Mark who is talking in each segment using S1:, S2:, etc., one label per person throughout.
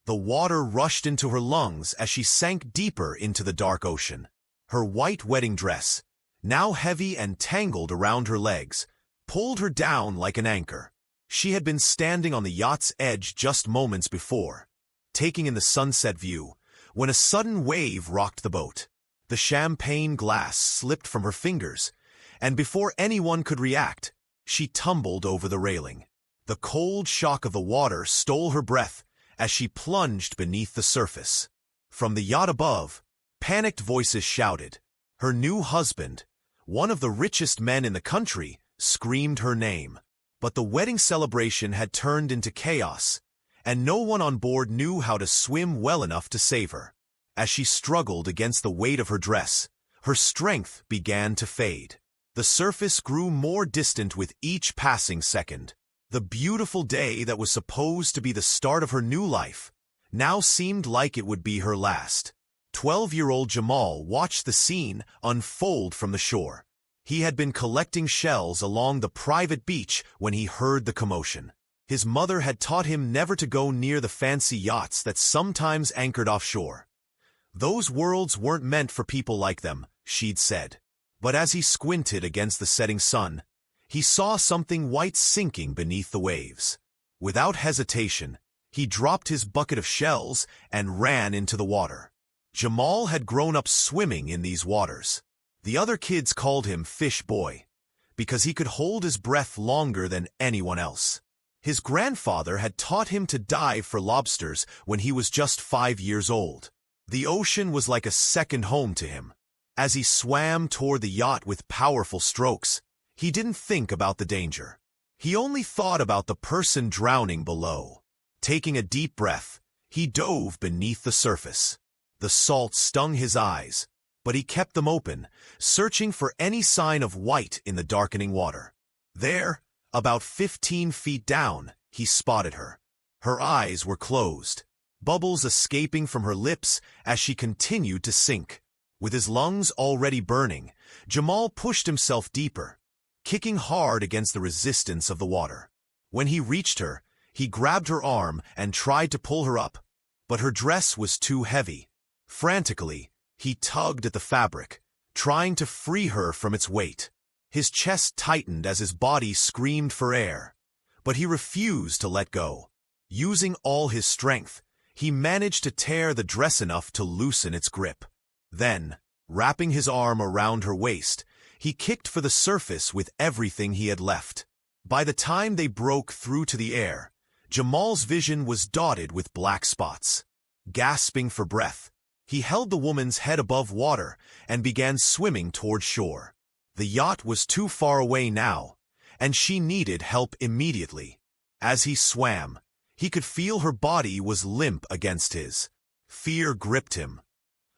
S1: The water rushed into her lungs as she sank deeper into the dark ocean. Her white wedding dress, now heavy and tangled around her legs, pulled her down like an anchor. She had been standing on the yacht's edge just moments before, taking in the sunset view, when a sudden wave rocked the boat. The champagne glass slipped from her fingers, and before anyone could react, she tumbled over the railing. The cold shock of the water stole her breath as she plunged beneath the surface. From the yacht above, panicked voices shouted. Her new husband, one of the richest men in the country, screamed her name. But the wedding celebration had turned into chaos, and no one on board knew how to swim well enough to save her. As she struggled against the weight of her dress, her strength began to fade. The surface grew more distant with each passing second. The beautiful day that was supposed to be the start of her new life now seemed like it would be her last. 12-year-old Jamal watched the scene unfold from the shore. He had been collecting shells along the private beach when he heard the commotion. His mother had taught him never to go near the fancy yachts that sometimes anchored offshore. Those worlds weren't meant for people like them, she'd said. But as he squinted against the setting sun, he saw something white sinking beneath the waves. Without hesitation, he dropped his bucket of shells and ran into the water. Jamal had grown up swimming in these waters. The other kids called him Fish Boy, because he could hold his breath longer than anyone else. His grandfather had taught him to dive for lobsters when he was just 5 years old. The ocean was like a second home to him. As he swam toward the yacht with powerful strokes, he didn't think about the danger. He only thought about the person drowning below. Taking a deep breath, he dove beneath the surface. The salt stung his eyes, but he kept them open, searching for any sign of white in the darkening water. There, about 15 feet down, he spotted her. Her eyes were closed, bubbles escaping from her lips as she continued to sink. With his lungs already burning, Jamal pushed himself deeper, kicking hard against the resistance of the water. When he reached her, he grabbed her arm and tried to pull her up, but her dress was too heavy. Frantically, he tugged at the fabric, trying to free her from its weight. His chest tightened as his body screamed for air, but he refused to let go. Using all his strength, he managed to tear the dress enough to loosen its grip. Then, wrapping his arm around her waist, he kicked for the surface with everything he had left. By the time they broke through to the air, Jamal's vision was dotted with black spots. Gasping for breath, he held the woman's head above water and began swimming toward shore. The yacht was too far away now, and she needed help immediately. As he swam, he could feel her body was limp against his. Fear gripped him.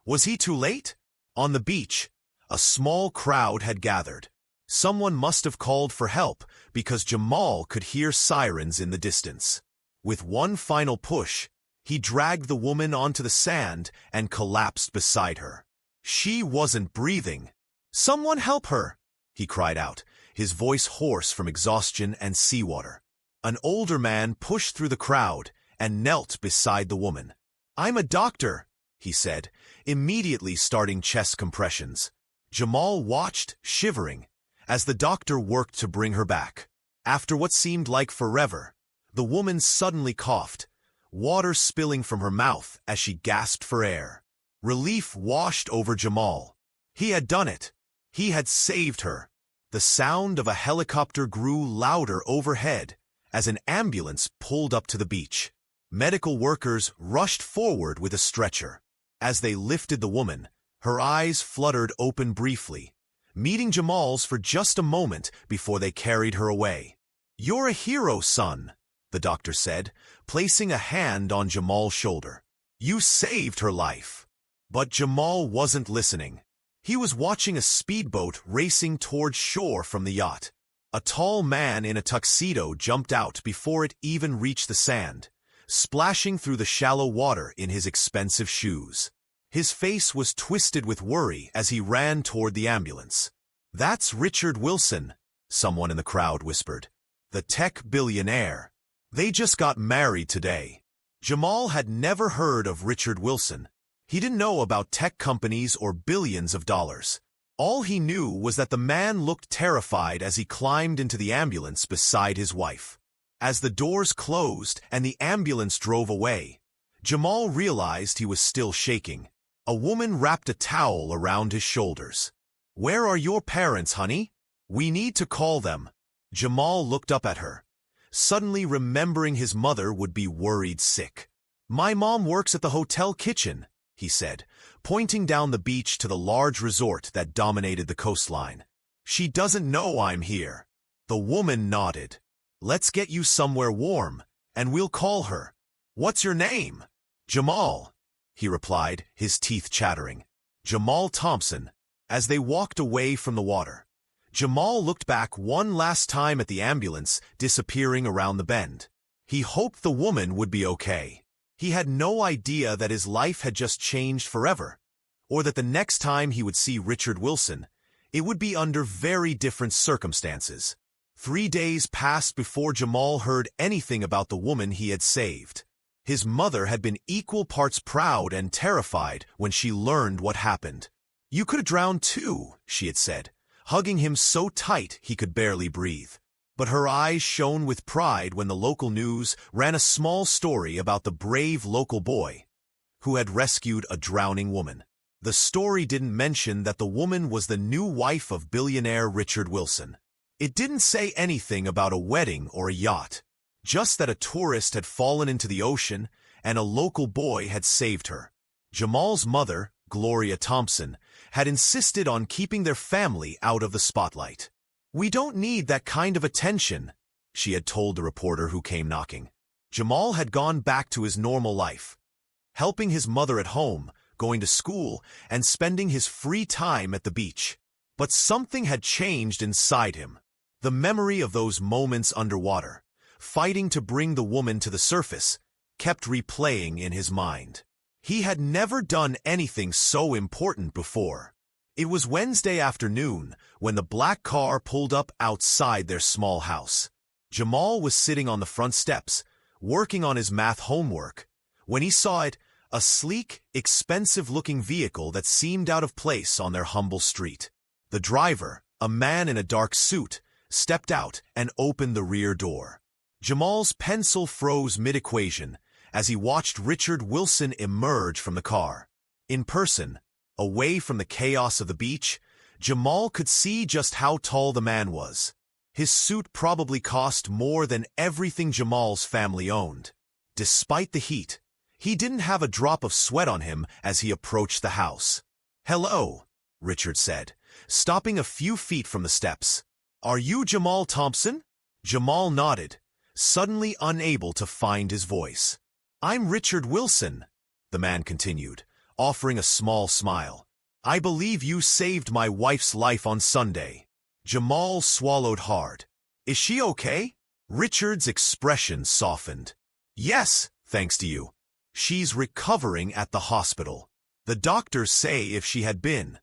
S1: Was he too late? On the beach, a small crowd had gathered. Someone must have called for help because Jamal could hear sirens in the distance. With one final push, he dragged the woman onto the sand and collapsed beside her. She wasn't breathing. "Someone help her!" he cried out, his voice hoarse from exhaustion and seawater. An older man pushed through the crowd and knelt beside the woman. "I'm a doctor," he said, immediately starting chest compressions. Jamal watched, shivering, as the doctor worked to bring her back. After what seemed like forever, the woman suddenly coughed, water spilling from her mouth as she gasped for air. Relief washed over Jamal. He had done it. He had saved her. The sound of a helicopter grew louder overhead as an ambulance pulled up to the beach. Medical workers rushed forward with a stretcher. As they lifted the woman, her eyes fluttered open briefly, meeting Jamal's for just a moment before they carried her away. "You're a hero, son," the doctor said, placing a hand on Jamal's shoulder. "You saved her life." But Jamal wasn't listening. He was watching a speedboat racing toward shore from the yacht. A tall man in a tuxedo jumped out before it even reached the sand, splashing through the shallow water in his expensive shoes. His face was twisted with worry as he ran toward the ambulance. "That's Richard Wilson," someone in the crowd whispered. "The tech billionaire. They just got married today." Jamal had never heard of Richard Wilson. He didn't know about tech companies or billions of dollars. All he knew was that the man looked terrified as he climbed into the ambulance beside his wife. As the doors closed and the ambulance drove away, Jamal realized he was still shaking. A woman wrapped a towel around his shoulders. "Where are your parents, honey? We need to call them." Jamal looked up at her, suddenly remembering his mother would be worried sick. "My mom works at the hotel kitchen," he said, pointing down the beach to the large resort that dominated the coastline. "She doesn't know I'm here." The woman nodded. "Let's get you somewhere warm, and we'll call her. What's your name?" "Jamal," he replied, his teeth chattering. "Jamal Thompson." As they walked away from the water, Jamal looked back one last time at the ambulance disappearing around the bend. He hoped the woman would be okay. He had no idea that his life had just changed forever, or that the next time he would see Richard Wilson, it would be under very different circumstances. 3 days passed before Jamal heard anything about the woman he had saved. His mother had been equal parts proud and terrified when she learned what happened. "You could have drowned too," she had said, hugging him so tight he could barely breathe. But her eyes shone with pride when the local news ran a small story about the brave local boy who had rescued a drowning woman. The story didn't mention that the woman was the new wife of billionaire Richard Wilson. It didn't say anything about a wedding or a yacht, just that a tourist had fallen into the ocean and a local boy had saved her. Jamal's mother, Gloria Thompson, had insisted on keeping their family out of the spotlight. "We don't need that kind of attention," she had told the reporter who came knocking. Jamal had gone back to his normal life, helping his mother at home, going to school, and spending his free time at the beach. But something had changed inside him. The memory of those moments underwater, fighting to bring the woman to the surface, kept replaying in his mind. He had never done anything so important before. It was Wednesday afternoon when the black car pulled up outside their small house. Jamal was sitting on the front steps, working on his math homework, when he saw it, a sleek, expensive-looking vehicle that seemed out of place on their humble street. The driver, a man in a dark suit, stepped out and opened the rear door. Jamal's pencil froze mid-equation as he watched Richard Wilson emerge from the car. In person, away from the chaos of the beach, Jamal could see just how tall the man was. His suit probably cost more than everything Jamal's family owned. Despite the heat, he didn't have a drop of sweat on him as he approached the house. "Hello," Richard said, stopping a few feet from the steps. "Are you Jamal Thompson?" Jamal nodded, suddenly unable to find his voice. "I'm Richard Wilson," the man continued, offering a small smile. "I believe you saved my wife's life on Sunday." Jamal swallowed hard. "Is she okay?" Richard's expression softened. "Yes, thanks to you. She's recovering at the hospital. The doctors say if she had been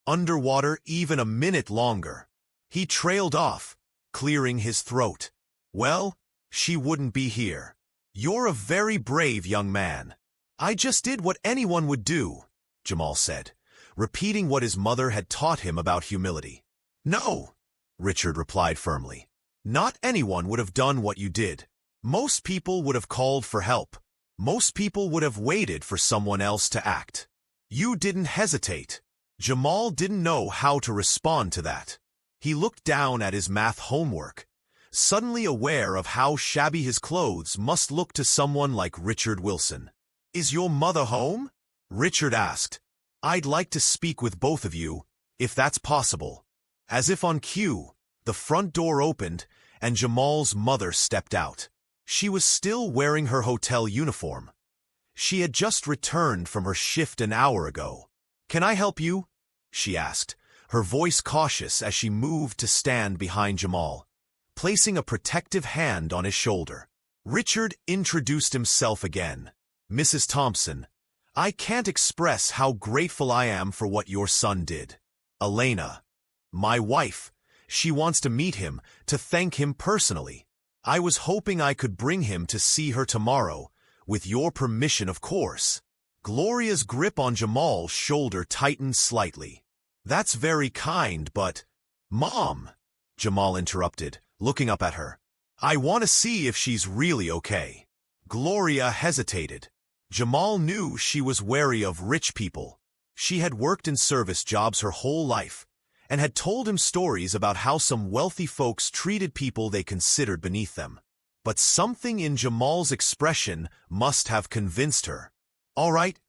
S1: underwater even a minute longer." He trailed off, clearing his throat. "Well, she wouldn't be here." "You're a very brave young man." "I just did what anyone would do," Jamal said, repeating what his mother had taught him about humility. "No," Richard replied firmly. "Not anyone would have done what you did. Most people would have called for help. Most people would have waited for someone else to act. You didn't hesitate." Jamal didn't know how to respond to that. He looked down at his math homework, suddenly aware of how shabby his clothes must look to someone like Richard Wilson. "Is your mother home?" Richard asked. "I'd like to speak with both of you, if that's possible." As if on cue, the front door opened and Jamal's mother stepped out. She was still wearing her hotel uniform. She had just returned from her shift an hour ago. "Can I help you?" she asked, her voice cautious as she moved to stand behind Jamal, placing a protective hand on his shoulder. Richard introduced himself again. "Mrs. Thompson, I can't express how grateful I am for what your son did. Elena, my wife, she wants to meet him, to thank him personally. I was hoping I could bring him to see her tomorrow, With your permission, of course. Gloria's grip on Jamal's shoulder tightened slightly. That's very kind, but... Mom, Jamal interrupted, looking up at her. I want to see if she's really okay. Gloria hesitated. Jamal knew she was wary of rich people. She had worked in service jobs her whole life, and had told him stories about how some wealthy folks treated people they considered beneath them. But something in Jamal's expression must have convinced her. All right,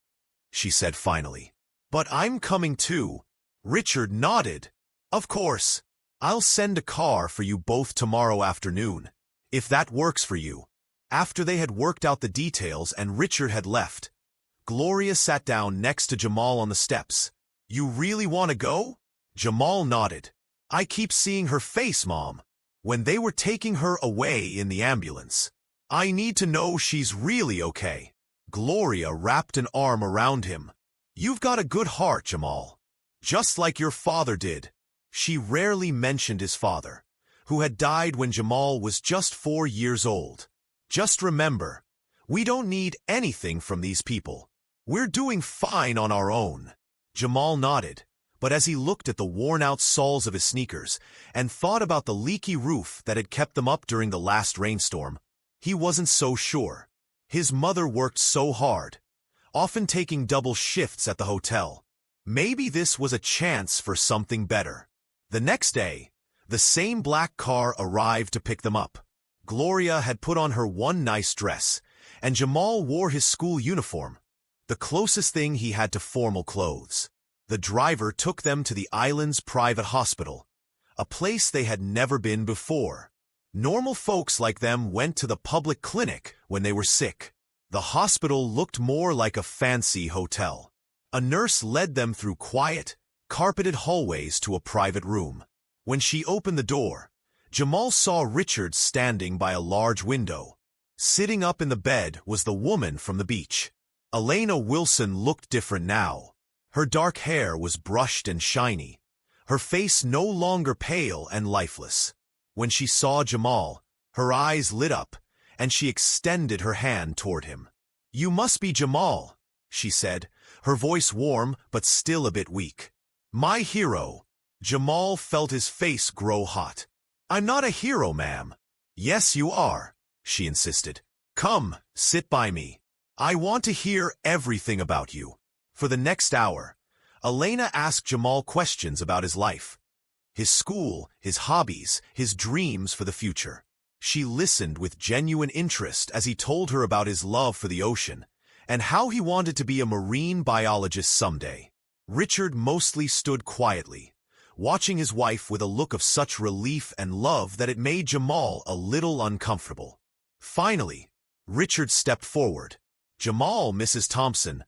S1: she said finally. But I'm coming too. Richard nodded. Of course. I'll send a car for you both tomorrow afternoon, if that works for you. After they had worked out the details and Richard had left, Gloria sat down next to Jamal on the steps. You really want to go? Jamal nodded. I keep seeing her face, Mom. When they were taking her away in the ambulance. I need to know she's really okay. Gloria wrapped an arm around him. You've got a good heart, Jamal. Just like your father did. She rarely mentioned his father, who had died when Jamal was just 4 years old. Just remember, we don't need anything from these people. We're doing fine on our own. Jamal nodded, but as he looked at the worn-out soles of his sneakers and thought about the leaky roof that had kept them up during the last rainstorm, he wasn't so sure. His mother worked so hard, often taking double shifts at the hotel. Maybe this was a chance for something better. The next day, the same black car arrived to pick them up. Gloria had put on her one nice dress, and Jamal wore his school uniform, the closest thing he had to formal clothes. The driver took them to the island's private hospital, a place they had never been before. Normal folks like them went to the public clinic when they were sick. The hospital looked more like a fancy hotel. A nurse led them through quiet, carpeted hallways to a private room. When she opened the door, Jamal saw Richard standing by a large window. Sitting up in the bed was the woman from the beach. Elena Wilson looked different now. Her dark hair was brushed and shiny, her face no longer pale and lifeless. When she saw Jamal, her eyes lit up, and she extended her hand toward him. You must be Jamal, she said, her voice warm but still a bit weak. My hero. Jamal felt his face grow hot. I'm not a hero, ma'am. Yes, you are, she insisted. Come, sit by me. I want to hear everything about you. For the next hour, Elena asked Jamal questions about his life. His school, his hobbies, his dreams for the future. She listened with genuine interest as he told her about his love for the ocean and how he wanted to be a marine biologist someday. Richard mostly stood quietly, watching his wife with a look of such relief and love that it made Jamal a little uncomfortable. Finally, Richard stepped forward. Jamal, Mrs. Thompson,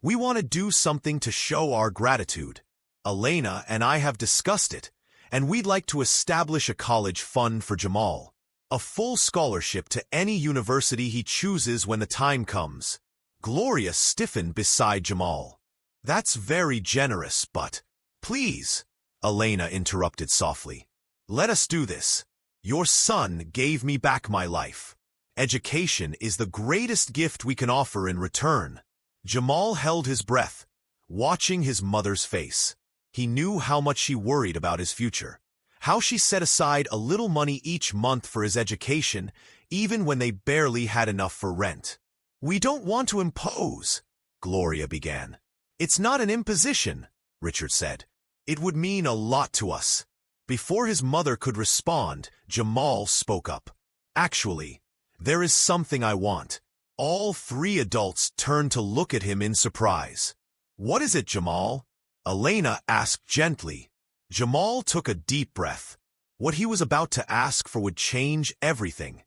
S1: we want to do something to show our gratitude. Elena and I have discussed it, and we'd like to establish a college fund for Jamal. A full scholarship to any university he chooses when the time comes. Gloria stiffened beside Jamal. That's very generous, but... Please, Elena interrupted softly. Let us do this. Your son gave me back my life. Education is the greatest gift we can offer in return. Jamal held his breath, watching his mother's face. He knew how much she worried about his future, how she set aside a little money each month for his education, even when they barely had enough for rent. We don't want to impose, Gloria began. It's not an imposition, Richard said. It would mean a lot to us. Before his mother could respond, Jamal spoke up. Actually, there is something I want. All three adults turned to look at him in surprise. What is it, Jamal? Elena asked gently. Jamal took a deep breath. What he was about to ask for would change everything.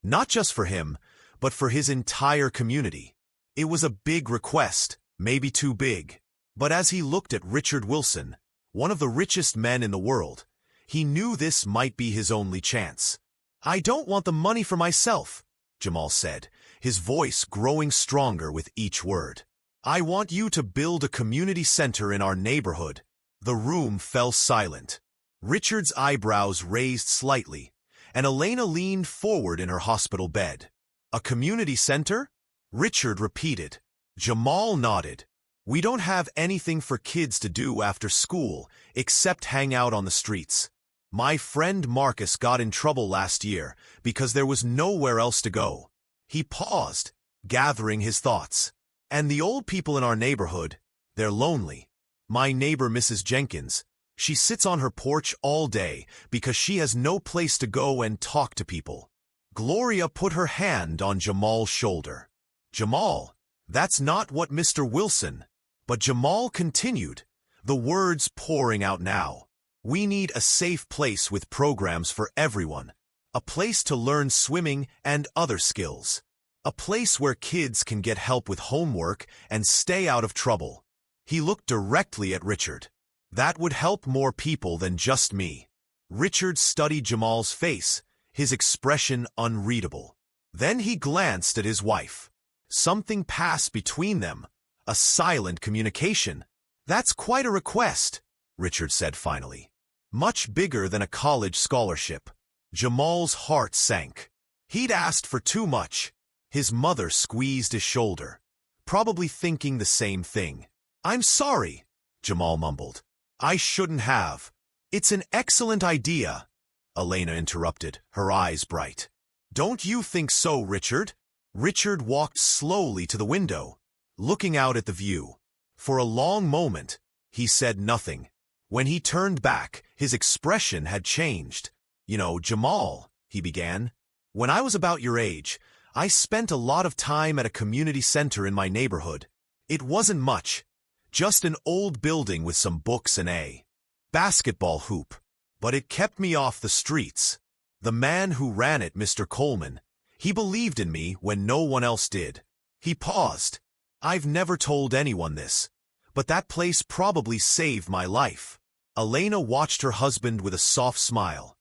S1: Not just for him, but for his entire community. It was a big request, maybe too big. But as he looked at Richard Wilson, one of the richest men in the world, he knew this might be his only chance. I don't want the money for myself, Jamal said, his voice growing stronger with each word. I want you to build a community center in our neighborhood. The room fell silent. Richard's eyebrows raised slightly, and Elena leaned forward in her hospital bed. A community center? Richard repeated. Jamal nodded. We don't have anything for kids to do after school except hang out on the streets. My friend Marcus got in trouble last year because there was nowhere else to go. He paused, gathering his thoughts. And the old people in our neighborhood, they're lonely. My neighbor Mrs. Jenkins, she sits on her porch all day because she has no place to go and talk to people. Gloria put her hand on Jamal's shoulder. Jamal, that's not what Mr. Wilson. But Jamal continued, the words pouring out now. We need a safe place with programs for everyone. A place to learn swimming and other skills. A place where kids can get help with homework and stay out of trouble. He looked directly at Richard. That would help more people than just me. Richard studied Jamal's face, his expression unreadable. Then he glanced at his wife. Something passed between them. A silent communication. That's quite a request, Richard said finally. Much bigger than a college scholarship. Jamal's heart sank. He'd asked for too much. His mother squeezed his shoulder, probably thinking the same thing. I'm sorry, Jamal mumbled. I shouldn't have. It's an excellent idea, Elena interrupted, her eyes bright. Don't you think so, Richard? Richard walked slowly to the window, looking out at the view. For a long moment, he said nothing. When he turned back, his expression had changed. You know, Jamal, he began, when I was about your age, I spent a lot of time at a community center in my neighborhood. It wasn't much, just an old building with some books and a basketball hoop. But it kept me off the streets. The man who ran it, Mr. Coleman, he believed in me when no one else did. He paused. I've never told anyone this, but that place probably saved my life. Elena watched her husband with a soft smile,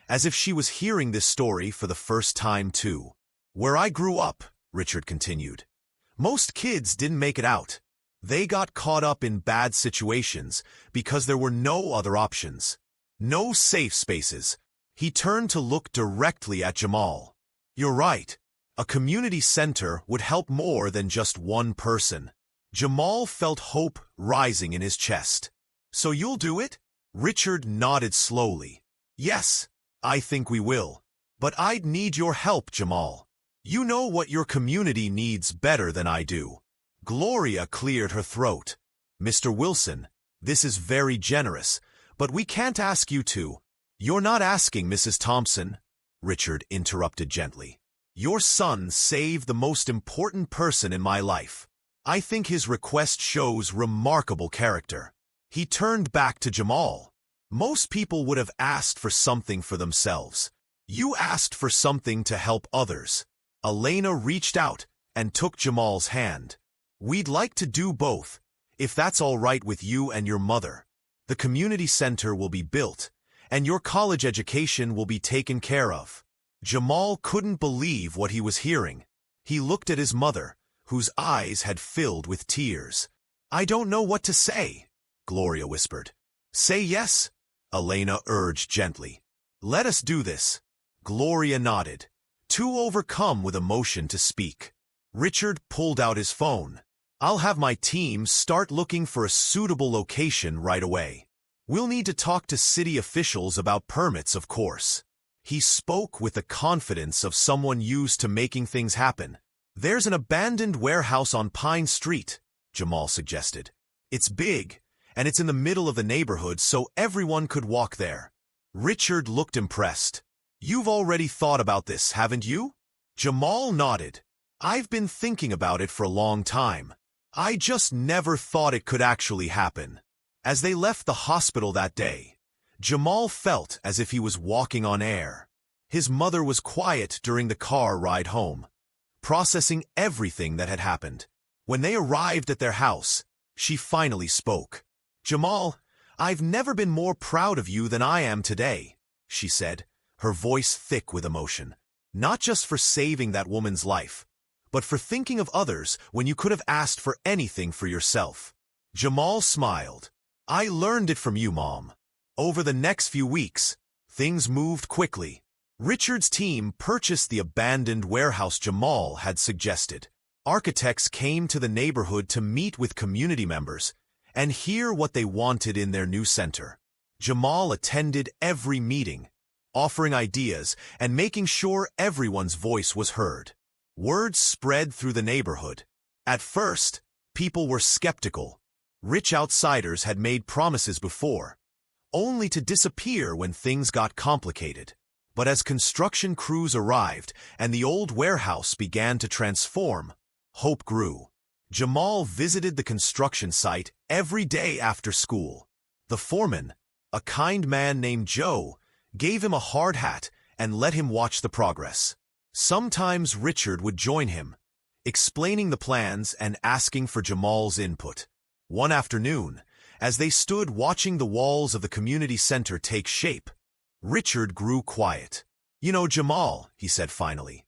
S1: as if she was hearing this story for the first time too. Where I grew up, Richard continued, most kids didn't make it out. They got caught up in bad situations because there were no other options. No safe spaces. He turned to look directly at Jamal. You're right. A community center would help more than just one person. Jamal felt hope rising in his chest. So you'll do it? Richard nodded slowly. Yes, I think we will. But I'd need your help, Jamal. You know what your community needs better than I do. Gloria cleared her throat. Mr. Wilson, this is very generous, but we can't ask you to. You're not asking, Mrs. Thompson, Richard interrupted gently. Your son saved the most important person in my life. I think his request shows remarkable character. He turned back to Jamal. Most people would have asked for something for themselves. You asked for something to help others. Elena reached out and took Jamal's hand. We'd like to do both, if that's all right with you and your mother. The community center will be built, and your college education will be taken care of. Jamal couldn't believe what he was hearing. He looked at his mother, whose eyes had filled with tears. I don't know what to say, Gloria whispered. Say yes, Elena urged gently. Let us do this. Gloria nodded, too overcome with emotion to speak. Richard pulled out his phone. I'll have my team start looking for a suitable location right away. We'll need to talk to city officials about permits, of course. He spoke with the confidence of someone used to making things happen. There's an abandoned warehouse on Pine Street, Jamal suggested. It's big, and it's in the middle of the neighborhood so everyone could walk there. Richard looked impressed. You've already thought about this, haven't you? Jamal nodded. I've been thinking about it for a long time. I just never thought it could actually happen. As they left the hospital that day, Jamal felt as if he was walking on air. His mother was quiet during the car ride home, processing everything that had happened. When they arrived at their house, she finally spoke. Jamal, I've never been more proud of you than I am today, she said, her voice thick with emotion. Not just for saving that woman's life, but for thinking of others when you could have asked for anything for yourself. Jamal smiled. I learned it from you, Mom. Over the next few weeks, things moved quickly. Richard's team purchased the abandoned warehouse Jamal had suggested. Architects came to the neighborhood to meet with community members and hear what they wanted in their new center. Jamal attended every meeting, offering ideas and making sure everyone's voice was heard. Word spread through the neighborhood. At first, people were skeptical. Rich outsiders had made promises before, only to disappear when things got complicated. But as construction crews arrived and the old warehouse began to transform, hope grew. Jamal visited the construction site every day after school. The foreman, a kind man named Joe, gave him a hard hat and let him watch the progress. Sometimes Richard would join him, explaining the plans and asking for Jamal's input. One afternoon, as they stood watching the walls of the community center take shape, Richard grew quiet. "You know, Jamal," he said finally,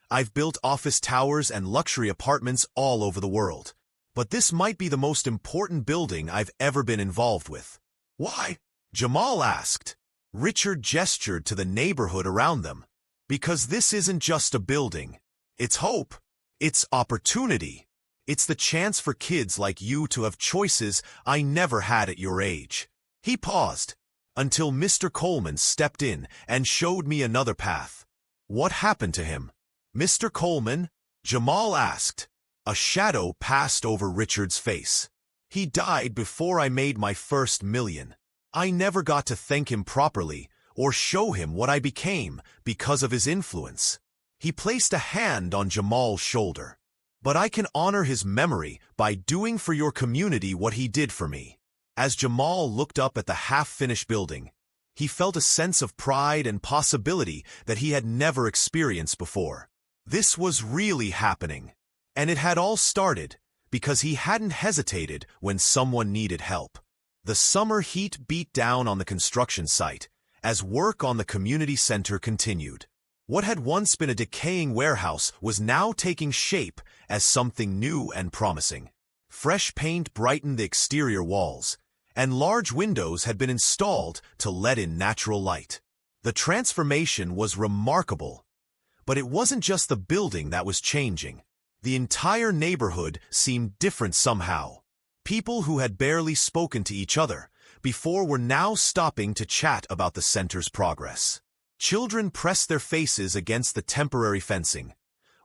S1: "I've built office towers and luxury apartments all over the world, but this might be the most important building I've ever been involved with." "Why?" Jamal asked. Richard gestured to the neighborhood around them. "Because this isn't just a building. It's hope. It's opportunity. It's the chance for kids like you to have choices I never had at your age." He paused, until Mr. Coleman stepped in and showed me another path. "What happened to him?" "Mr. Coleman?" Jamal asked. A shadow passed over Richard's face. "He died before I made my first million. I never got to thank him properly or show him what I became because of his influence." He placed a hand on Jamal's shoulder. "But I can honor his memory by doing for your community what he did for me." As Jamal looked up at the half-finished building, he felt a sense of pride and possibility that he had never experienced before. This was really happening. And it had all started because he hadn't hesitated when someone needed help. The summer heat beat down on the construction site as work on the community center continued. What had once been a decaying warehouse was now taking shape as something new and promising. Fresh paint brightened the exterior walls, and large windows had been installed to let in natural light. The transformation was remarkable, but it wasn't just the building that was changing. The entire neighborhood seemed different somehow. People who had barely spoken to each other before were now stopping to chat about the center's progress. Children pressed their faces against the temporary fencing,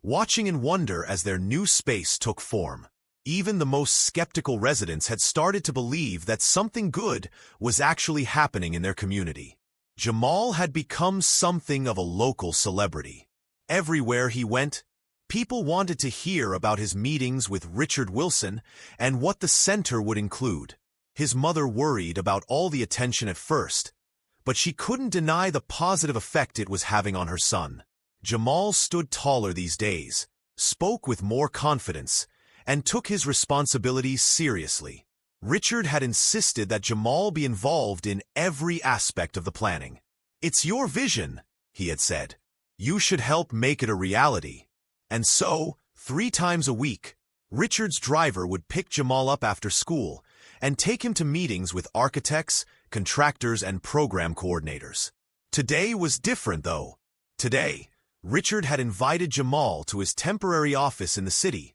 S1: watching in wonder as their new space took form. Even the most skeptical residents had started to believe that something good was actually happening in their community. Jamal had become something of a local celebrity. Everywhere he went, people wanted to hear about his meetings with Richard Wilson and what the center would include. His mother worried about all the attention at first, but she couldn't deny the positive effect it was having on her son. Jamal stood taller these days, spoke with more confidence, and took his responsibilities seriously. Richard had insisted that Jamal be involved in every aspect of the planning. "It's your vision," he had said. "You should help make it a reality." And so, 3 times a week, Richard's driver would pick Jamal up after school and take him to meetings with architects, contractors, and program coordinators. Today was different, though. Today, Richard had invited Jamal to his temporary office in the city,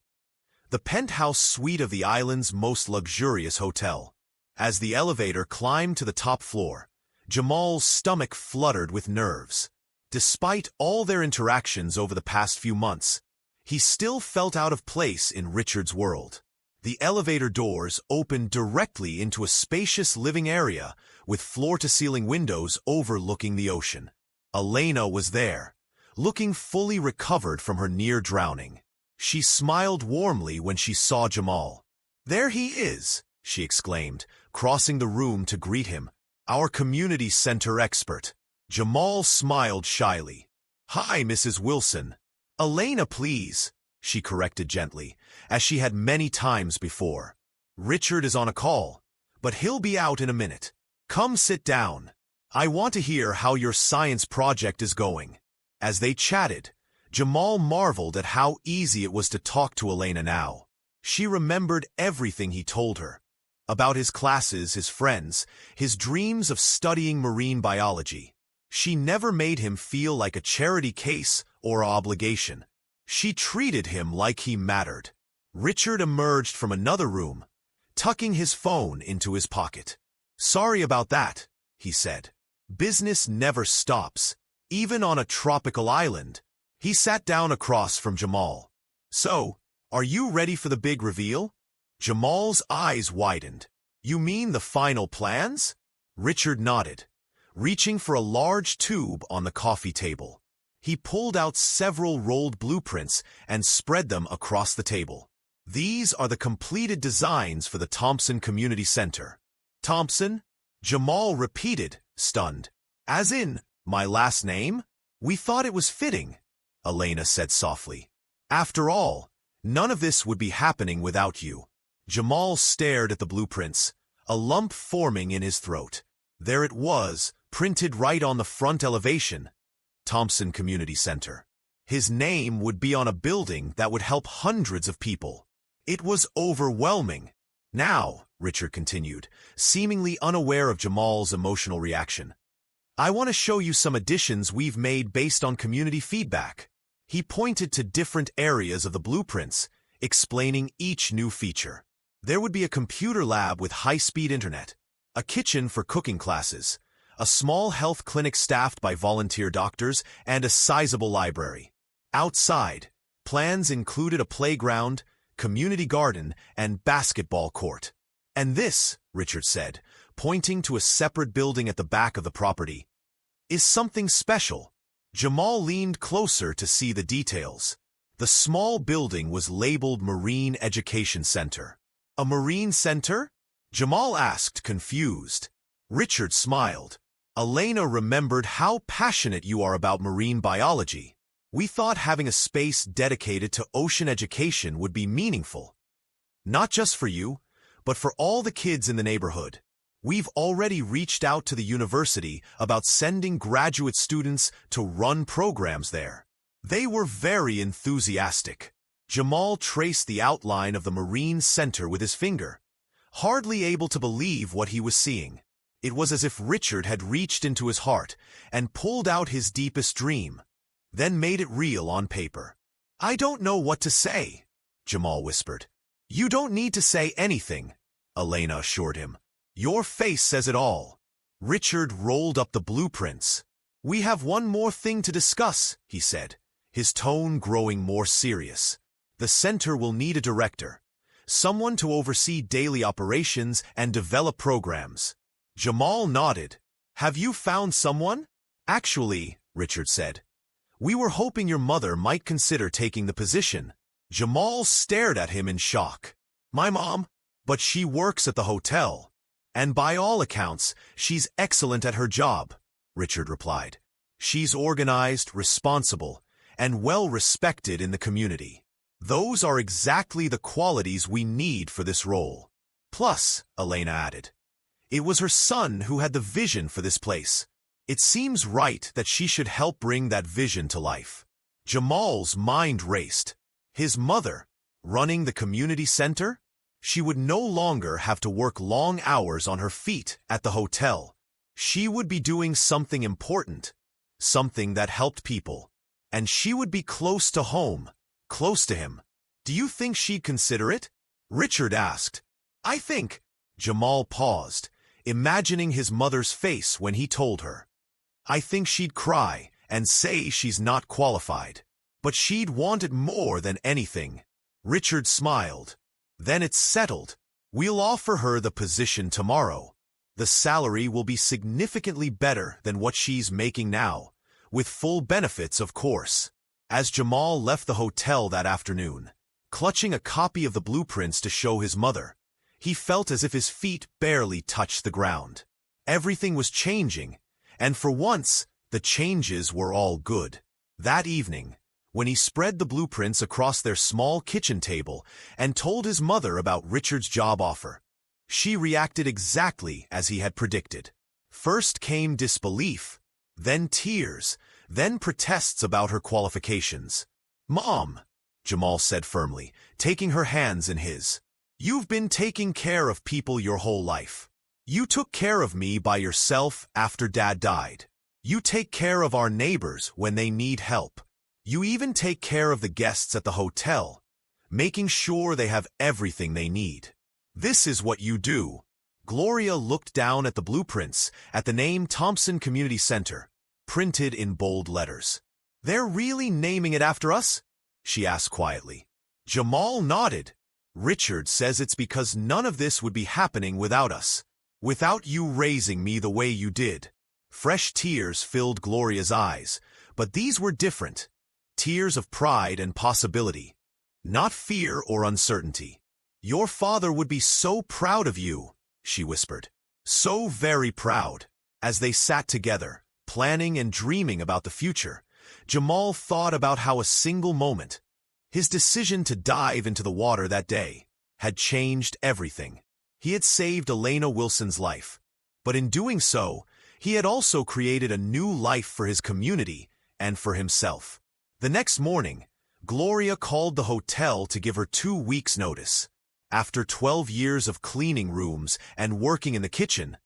S1: the penthouse suite of the island's most luxurious hotel. As the elevator climbed to the top floor, Jamal's stomach fluttered with nerves. Despite all their interactions over the past few months, he still felt out of place in Richard's world. The elevator doors opened directly into a spacious living area with floor-to-ceiling windows overlooking the ocean. Elena was there, looking fully recovered from her near drowning. She smiled warmly when she saw Jamal. "There he is," she exclaimed, crossing the room to greet him. "Our community center expert." Jamal smiled shyly. "Hi, Mrs. Wilson." "Elena, please," she corrected gently, as she had many times before. "Richard is on a call, but he'll be out in a minute. Come sit down. I want to hear how your science project is going." As they chatted, Jamal marveled at how easy it was to talk to Elena now. She remembered everything he told her, about his classes, his friends, his dreams of studying marine biology. She never made him feel like a charity case or obligation. She treated him like he mattered. Richard emerged from another room, tucking his phone into his pocket. "Sorry about that," he said. "Business never stops, even on a tropical island." He sat down across from Jamal. "So, are you ready for the big reveal?" Jamal's eyes widened. "You mean the final plans?" Richard nodded, reaching for a large tube on the coffee table. He pulled out several rolled blueprints and spread them across the table. "These are the completed designs for the Thompson Community Center." "Thompson?" Jamal repeated, stunned. "As in, my last name?" "We thought it was fitting," Elena said softly. "After all, none of this would be happening without you." Jamal stared at the blueprints, a lump forming in his throat. There it was, printed right on the front elevation. Thompson Community Center. His name would be on a building that would help hundreds of people. It was overwhelming. "Now," Richard continued, seemingly unaware of Jamal's emotional reaction, "I want to show you some additions we've made based on community feedback." He pointed to different areas of the blueprints, explaining each new feature. There would be a computer lab with high-speed internet, a kitchen for cooking classes, a small health clinic staffed by volunteer doctors, and a sizable library. Outside, plans included a playground, community garden, and basketball court. "And this," Richard said, pointing to a separate building at the back of the property, "is something special." Jamal leaned closer to see the details. The small building was labeled Marine Education Center. "A marine center?" Jamal asked, confused. Richard smiled. "Elena remembered how passionate you are about marine biology. We thought having a space dedicated to ocean education would be meaningful. Not just for you, but for all the kids in the neighborhood. We've already reached out to the university about sending graduate students to run programs there." They were very enthusiastic. Jamal traced the outline of the Marine Center with his finger, hardly able to believe what he was seeing. It was as if Richard had reached into his heart and pulled out his deepest dream, then made it real on paper. "I don't know what to say," Jamal whispered. "You don't need to say anything," Elena assured him. "Your face says it all." Richard rolled up the blueprints. "We have one more thing to discuss," he said, his tone growing more serious. "The center will need a director, someone to oversee daily operations and develop programs." Jamal nodded. "Have you found someone?" "Actually," Richard said, "we were hoping your mother might consider taking the position." Jamal stared at him in shock. "My mom? But she works at the hotel. And by all accounts, she's excellent at her job," Richard replied. "She's organized, responsible, and well-respected in the community. Those are exactly the qualities we need for this role." "Plus," Elena added, "it was her son who had the vision for this place. It seems right that she should help bring that vision to life." Jamal's mind raced. His mother, running the community center? She would no longer have to work long hours on her feet at the hotel. She would be doing something important, something that helped people. And she would be close to home, close to him. "Do you think she'd consider it?" Richard asked. "I think." Jamal paused, imagining his mother's face when he told her. "I think she'd cry and say she's not qualified. But she'd want it more than anything." Richard smiled. "Then it's settled. We'll offer her the position tomorrow. The salary will be significantly better than what she's making now, with full benefits, of course." As Jamal left the hotel that afternoon, clutching a copy of the blueprints to show his mother, he felt as if his feet barely touched the ground. Everything was changing, and for once, the changes were all good. That evening, when he spread the blueprints across their small kitchen table and told his mother about Richard's job offer, she reacted exactly as he had predicted. First came disbelief, then tears, then protests about her qualifications. "Mom," Jamal said firmly, taking her hands in his, "you've been taking care of people your whole life. You took care of me by yourself after Dad died. You take care of our neighbors when they need help. You even take care of the guests at the hotel, making sure they have everything they need. This is what you do. Gloria looked down at the blueprints, at the name Thompson Community Center, printed in bold letters. They're really naming it after us? She asked quietly. Jamal nodded. Richard says it's because none of this would be happening without us. Without you raising me the way you did. Fresh tears filled Gloria's eyes, but these were different. Tears of pride and possibility. Not fear or uncertainty. Your father would be so proud of you, she whispered. So very proud. As they sat together, planning and dreaming about the future, Jamal thought about how a single moment, his decision to dive into the water that day, had changed everything. He had saved Elena Wilson's life, but in doing so, he had also created a new life for his community and for himself. The next morning, Gloria called the hotel to give her 2 weeks' notice. After 12 years of cleaning rooms and working in the kitchen,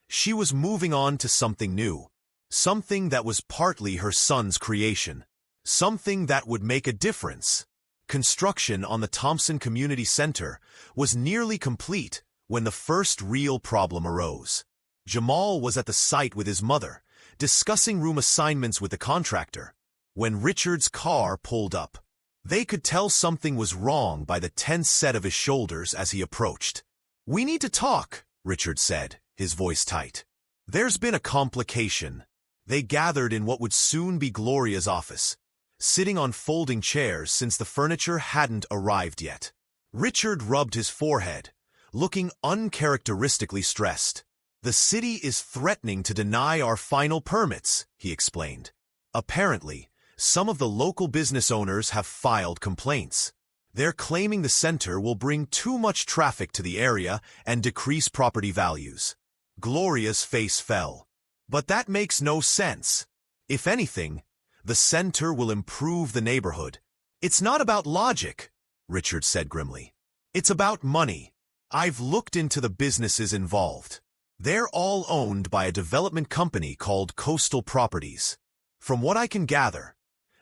S1: she was moving on to something new. Something that was partly her son's creation. Something that would make a difference. Construction on the Thompson Community Center was nearly complete when the first real problem arose. Jamal was at the site with his mother, discussing room assignments with the contractor, when Richard's car pulled up. They could tell something was wrong by the tense set of his shoulders as he approached. "We need to talk," Richard said, his voice tight. "There's been a complication." They gathered in what would soon be Gloria's office, sitting on folding chairs since the furniture hadn't arrived yet. Richard rubbed his forehead, looking uncharacteristically stressed. "The city is threatening to deny our final permits," he explained. "Apparently, some of the local business owners have filed complaints. They're claiming the center will bring too much traffic to the area and decrease property values." Gloria's face fell. "But that makes no sense. If anything, the center will improve the neighborhood." "It's not about logic," Richard said grimly. "It's about money. I've looked into the businesses involved. They're all owned by a development company called Coastal Properties. From what I can gather,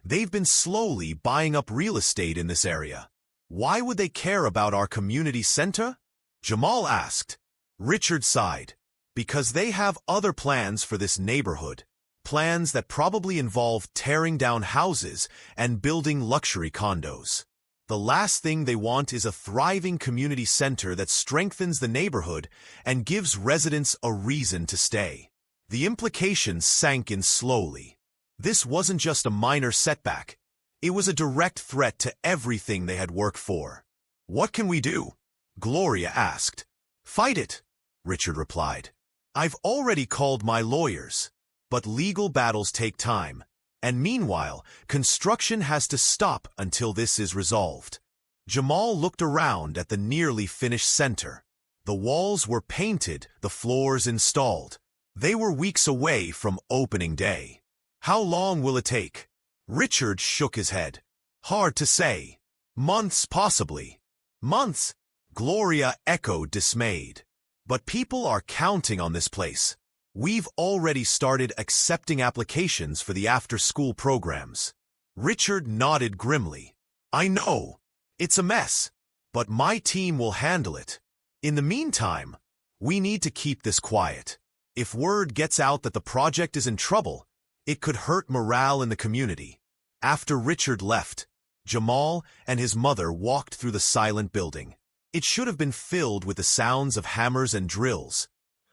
S1: they've been slowly buying up real estate in this area. Why would they care about our community center?" Jamal asked. Richard sighed. "Because they have other plans for this neighborhood. Plans that probably involve tearing down houses and building luxury condos. The last thing they want is a thriving community center that strengthens the neighborhood and gives residents a reason to stay." The implications sank in slowly. This wasn't just a minor setback. It was a direct threat to everything they had worked for. "What can we do?" Gloria asked. "Fight it," Richard replied. "I've already called my lawyers. But legal battles take time, and meanwhile, construction has to stop until this is resolved." Jamal looked around at the nearly finished center. The walls were painted, the floors installed. They were weeks away from opening day. "How long will it take?" Richard shook his head. "Hard to say. Months, possibly." "Months?" Gloria echoed, dismayed. "But people are counting on this place. We've already started accepting applications for the after-school programs." Richard nodded grimly. "I know. It's a mess. But my team will handle it. In the meantime, we need to keep this quiet. If word gets out that the project is in trouble, it could hurt morale in the community." After Richard left, Jamal and his mother walked through the silent building. It should have been filled with the sounds of hammers and drills,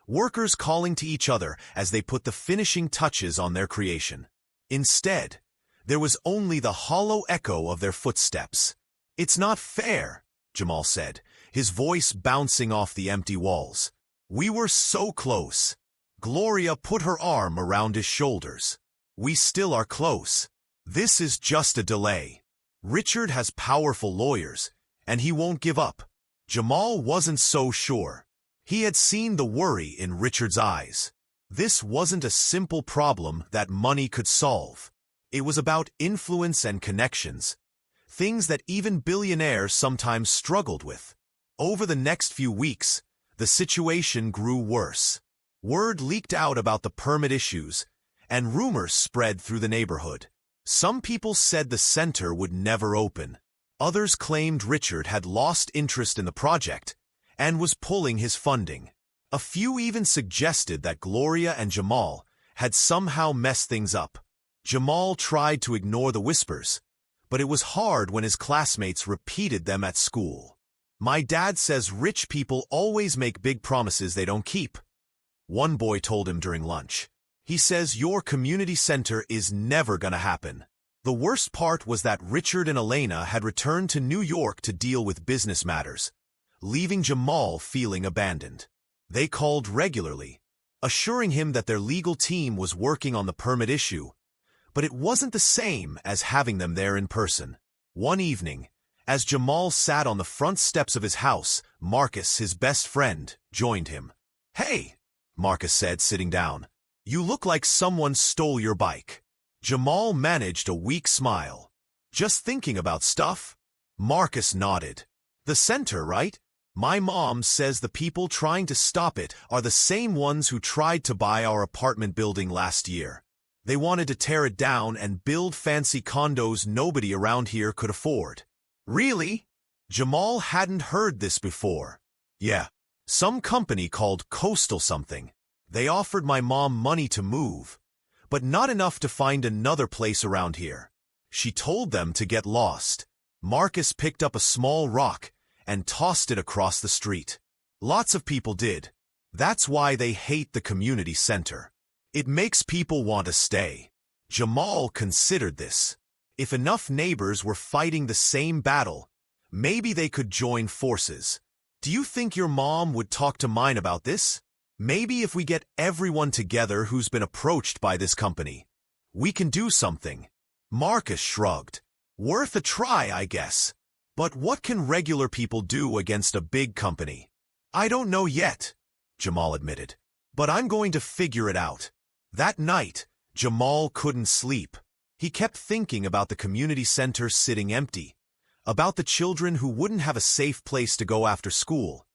S1: workers calling to each other as they put the finishing touches on their creation. Instead, there was only the hollow echo of their footsteps. "It's not fair," Jamal said, his voice bouncing off the empty walls. "We were so close." Gloria put her arm around his shoulders. "We still are close. This is just a delay. Richard has powerful lawyers, and he won't give up." Jamal wasn't so sure. He had seen the worry in Richard's eyes. This wasn't a simple problem that money could solve. It was about influence and connections, things that even billionaires sometimes struggled with. Over the next few weeks, the situation grew worse. Word leaked out about the permit issues, and rumors spread through the neighborhood. Some people said the center would never open. Others claimed Richard had lost interest in the project and was pulling his funding. A few even suggested that Gloria and Jamal had somehow messed things up. Jamal tried to ignore the whispers, but it was hard when his classmates repeated them at school. "My dad says rich people always make big promises they don't keep," one boy told him during lunch. "He says your community center is never gonna happen." The worst part was that Richard and Elena had returned to New York to deal with business matters, leaving Jamal feeling abandoned. They called regularly, assuring him that their legal team was working on the permit issue, but it wasn't the same as having them there in person. One evening, as Jamal sat on the front steps of his house, Marcus, his best friend, joined him. "Hey," Marcus said, sitting down. "You look like someone stole your bike." Jamal managed a weak smile. "Just thinking about stuff?" Marcus nodded. "The center, right? My mom says the people trying to stop it are the same ones who tried to buy our apartment building last year. They wanted to tear it down and build fancy condos nobody around here could afford." "Really?" Jamal hadn't heard this before. "Yeah. Some company called Coastal something. They offered my mom money to move, but not enough to find another place around here. She told them to get lost." Marcus picked up a small rock and tossed it across the street. "Lots of people did. That's why they hate the community center. It makes people want to stay." Jamal considered this. If enough neighbors were fighting the same battle, maybe they could join forces. "Do you think your mom would talk to mine about this? Maybe if we get everyone together who's been approached by this company, we can do something." Marcus shrugged. "Worth a try, I guess. But what can regular people do against a big company?" "I don't know yet," Jamal admitted. "But I'm going to figure it out." That night, Jamal couldn't sleep. He kept thinking about the community center sitting empty, about the children who wouldn't have a safe place to go after school,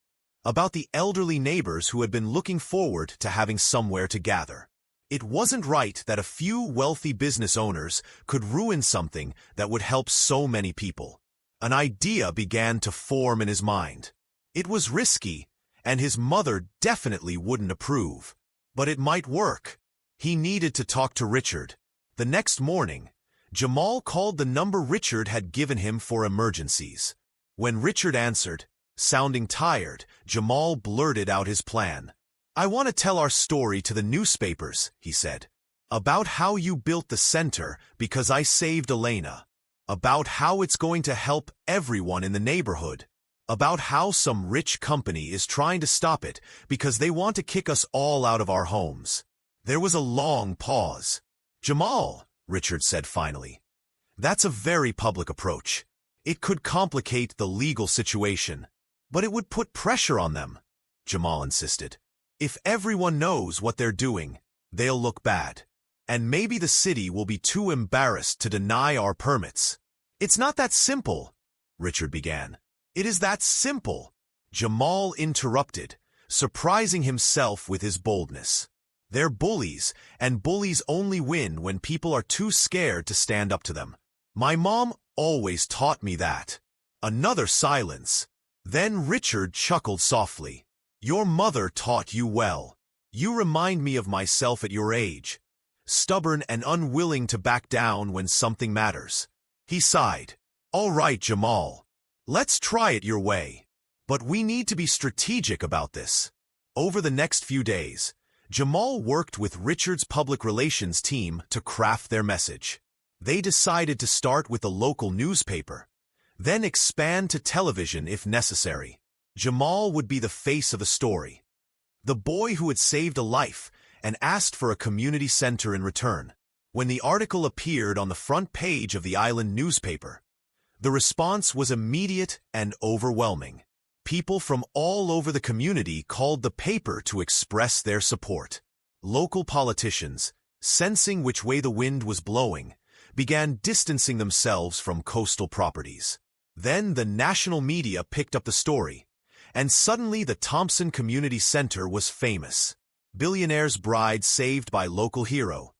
S1: about the elderly neighbors who had been looking forward to having somewhere to gather. It wasn't right that a few wealthy business owners could ruin something that would help so many people. An idea began to form in his mind. It was risky, and his mother definitely wouldn't approve. But it might work. He needed to talk to Richard. The next morning, Jamal called the number Richard had given him for emergencies. When Richard answered, sounding tired, Jamal blurted out his plan. "I want to tell our story to the newspapers," he said. "About how you built the center because I saved Elena. About how it's going to help everyone in the neighborhood. About how some rich company is trying to stop it because they want to kick us all out of our homes." There was a long pause. "Jamal," Richard said finally, "that's a very public approach. It could complicate the legal situation." "But it would put pressure on them," Jamal insisted. "If everyone knows what they're doing, they'll look bad. And maybe the city will be too embarrassed to deny our permits." "It's not that simple," Richard began. "It is that simple," Jamal interrupted, surprising himself with his boldness. "They're bullies, and bullies only win when people are too scared to stand up to them. My mom always taught me that." Another silence. Then Richard chuckled softly. "Your mother taught you well. You remind me of myself at your age, stubborn and unwilling to back down when something matters." He sighed. "All right, Jamal. Let's try it your way. But we need to be strategic about this." Over the next few days, Jamal worked with Richard's public relations team to craft their message. They decided to start with the local newspaper, then expand to television if necessary. Jamal would be the face of the story, the boy who had saved a life and asked for a community center in return. When the article appeared on the front page of the island newspaper, the response was immediate and overwhelming. People from all over the community called the paper to express their support. Local politicians, sensing which way the wind was blowing, began distancing themselves from coastal properties. Then the national media picked up the story, and suddenly the Thompson Community Center was famous. Billionaire's bride saved by local hero.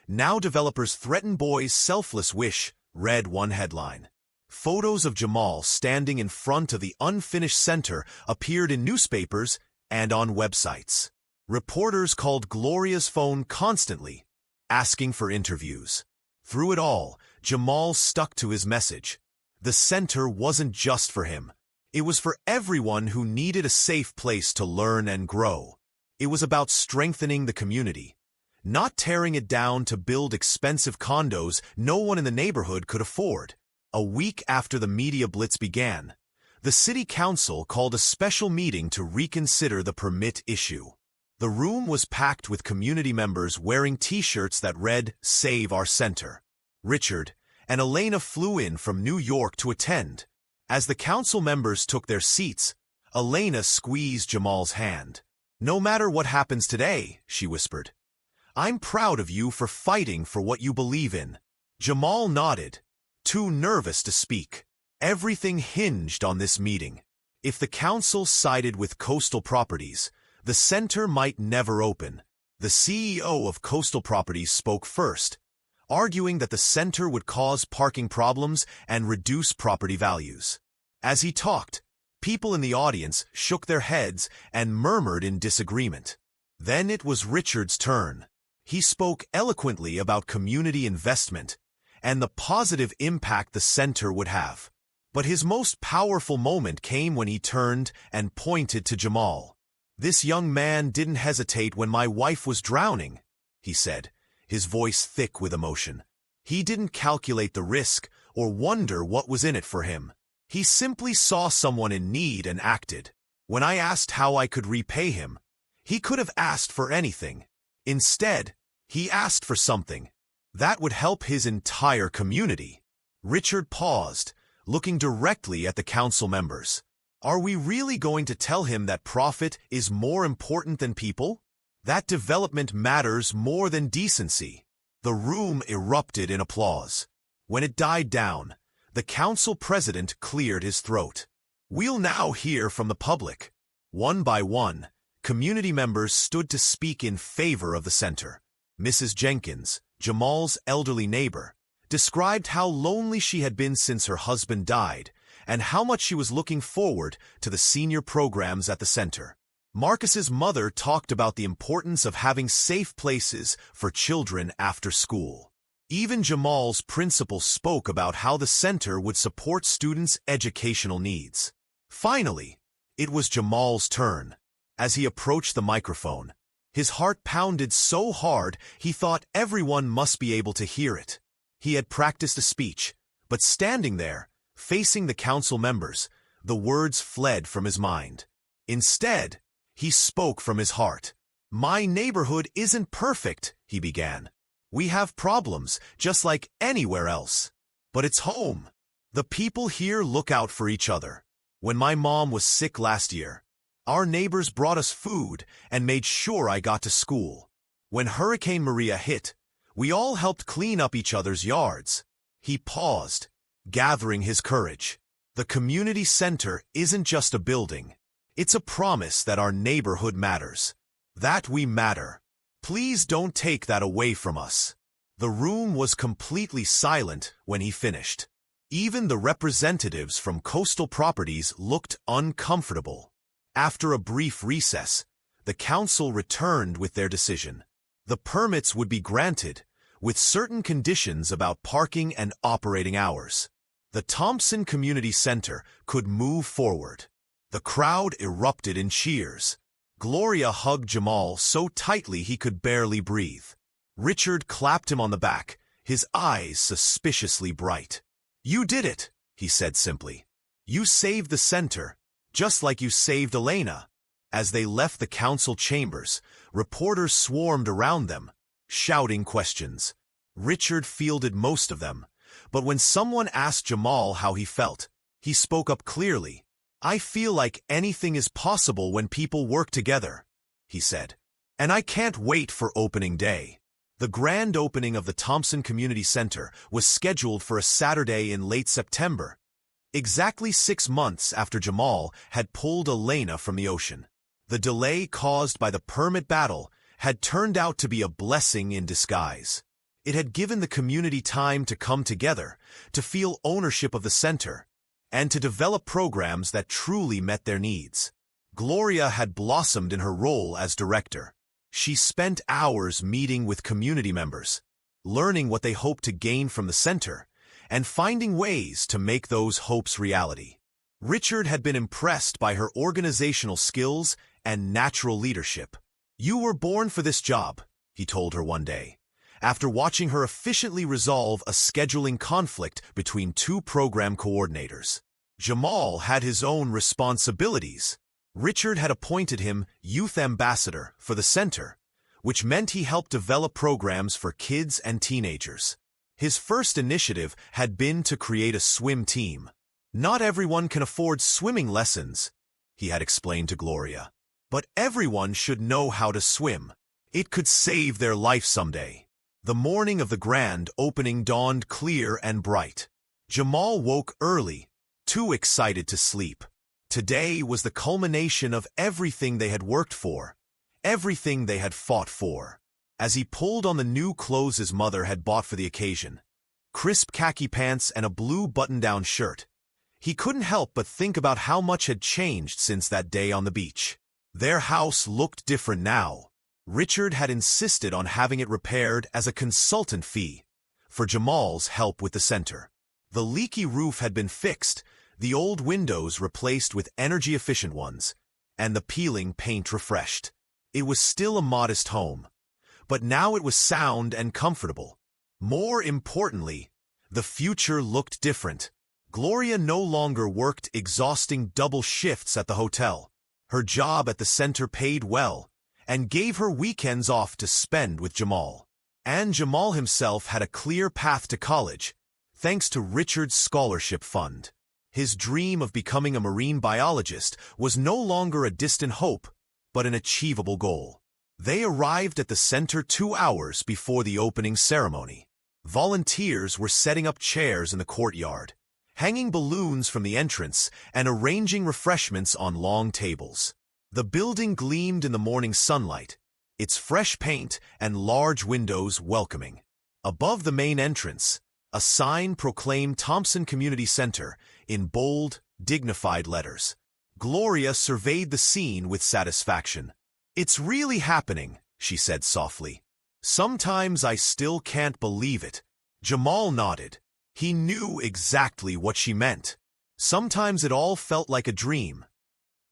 S1: Now developers threaten boys' selfless wish, read one headline. Photos of Jamal standing in front of the unfinished center appeared in newspapers and on websites. Reporters called Gloria's phone constantly, asking for interviews. Through it all, Jamal stuck to his message. The center wasn't just for him. It was for everyone who needed a safe place to learn and grow. It was about strengthening the community, not tearing it down to build expensive condos no one in the neighborhood could afford. A week after the media blitz began, the city council called a special meeting to reconsider the permit issue. The room was packed with community members wearing T-shirts that read, "Save our center." Richard and Elena flew in from New York to attend. As the council members took their seats, Elena squeezed Jamal's hand. "No matter what happens today," she whispered, "I'm proud of you for fighting for what you believe in." Jamal nodded, too nervous to speak. Everything hinged on this meeting. If the council sided with Coastal Properties, the center might never open. The CEO of Coastal Properties spoke first, arguing that the center would cause parking problems and reduce property values. As he talked, people in the audience shook their heads and murmured in disagreement. Then it was Richard's turn. He spoke eloquently about community investment and the positive impact the center would have. But his most powerful moment came when he turned and pointed to Jamal. "This young man didn't hesitate when my wife was drowning," he said, his voice thick with emotion. "He didn't calculate the risk or wonder what was in it for him. He simply saw someone in need and acted. When I asked how I could repay him, he could have asked for anything. Instead, he asked for something that would help his entire community." Richard paused, looking directly at the council members. Are we really going to tell him that profit is more important than people? That development matters more than decency? The room erupted in applause. When it died down, the council president cleared his throat. "We'll now hear from the public." One by one, community members stood to speak in favor of the center. Mrs. Jenkins, Jamal's elderly neighbor, described how lonely she had been since her husband died and how much she was looking forward to the senior programs at the center. Marcus's mother talked about the importance of having safe places for children after school. Even Jamal's principal spoke about how the center would support students' educational needs. Finally, it was Jamal's turn. As he approached the microphone, his heart pounded so hard he thought everyone must be able to hear it. He had practiced a speech, but standing there, facing the council members, the words fled from his mind. Instead, he spoke from his heart. "My neighborhood isn't perfect," he began. "We have problems, just like anywhere else. But it's home. The people here look out for each other. When my mom was sick last year, our neighbors brought us food and made sure I got to school. When Hurricane Maria hit, we all helped clean up each other's yards." He paused, gathering his courage. The community center isn't just a building. It's a promise that our neighborhood matters, that we matter. Please don't take that away from us. The room was completely silent when he finished. Even the representatives from Coastal Properties looked uncomfortable. After a brief recess, the council returned with their decision. The permits would be granted, with certain conditions about parking and operating hours. The Thompson Community Center could move forward. The crowd erupted in cheers. Gloria hugged Jamal so tightly he could barely breathe. Richard clapped him on the back, his eyes suspiciously bright. "You did it," he said simply. "You saved the center, just like you saved Elena." As they left the council chambers, reporters swarmed around them, shouting questions. Richard fielded most of them, but when someone asked Jamal how he felt, he spoke up clearly. "I feel like anything is possible when people work together," he said. "And I can't wait for opening day." The grand opening of the Thompson Community Center was scheduled for a Saturday in late September, exactly 6 months after Jamal had pulled Elena from the ocean. The delay caused by the permit battle had turned out to be a blessing in disguise. It had given the community time to come together, to feel ownership of the center, and to develop programs that truly met their needs. Gloria had blossomed in her role as director. She spent hours meeting with community members, learning what they hoped to gain from the center, and finding ways to make those hopes reality. Richard had been impressed by her organizational skills and natural leadership. "You were born for this job," he told her one day, after watching her efficiently resolve a scheduling conflict between two program coordinators. Jamal had his own responsibilities. Richard had appointed him youth ambassador for the center, which meant he helped develop programs for kids and teenagers. His first initiative had been to create a swim team. "Not everyone can afford swimming lessons," he had explained to Gloria. "But everyone should know how to swim. It could save their life someday." The morning of the grand opening dawned clear and bright. Jamal woke early, too excited to sleep. Today was the culmination of everything they had worked for, everything they had fought for. As he pulled on the new clothes his mother had bought for the occasion, crisp khaki pants and a blue button-down shirt, he couldn't help but think about how much had changed since that day on the beach. Their house looked different now. Richard had insisted on having it repaired as a consultant fee for Jamal's help with the center. The leaky roof had been fixed, the old windows replaced with energy-efficient ones, and the peeling paint refreshed. It was still a modest home, but now it was sound and comfortable. More importantly, the future looked different. Gloria no longer worked exhausting double shifts at the hotel. Her job at the center paid well, and gave her weekends off to spend with Jamal. And Jamal himself had a clear path to college, thanks to Richard's scholarship fund. His dream of becoming a marine biologist was no longer a distant hope, but an achievable goal. They arrived at the center 2 hours before the opening ceremony. Volunteers were setting up chairs in the courtyard, hanging balloons from the entrance, and arranging refreshments on long tables. The building gleamed in the morning sunlight, its fresh paint and large windows welcoming. Above the main entrance, a sign proclaimed Thompson Community Center in bold, dignified letters. Gloria surveyed the scene with satisfaction. "It's really happening," she said softly. "Sometimes I still can't believe it." Jamal nodded. He knew exactly what she meant. Sometimes it all felt like a dream.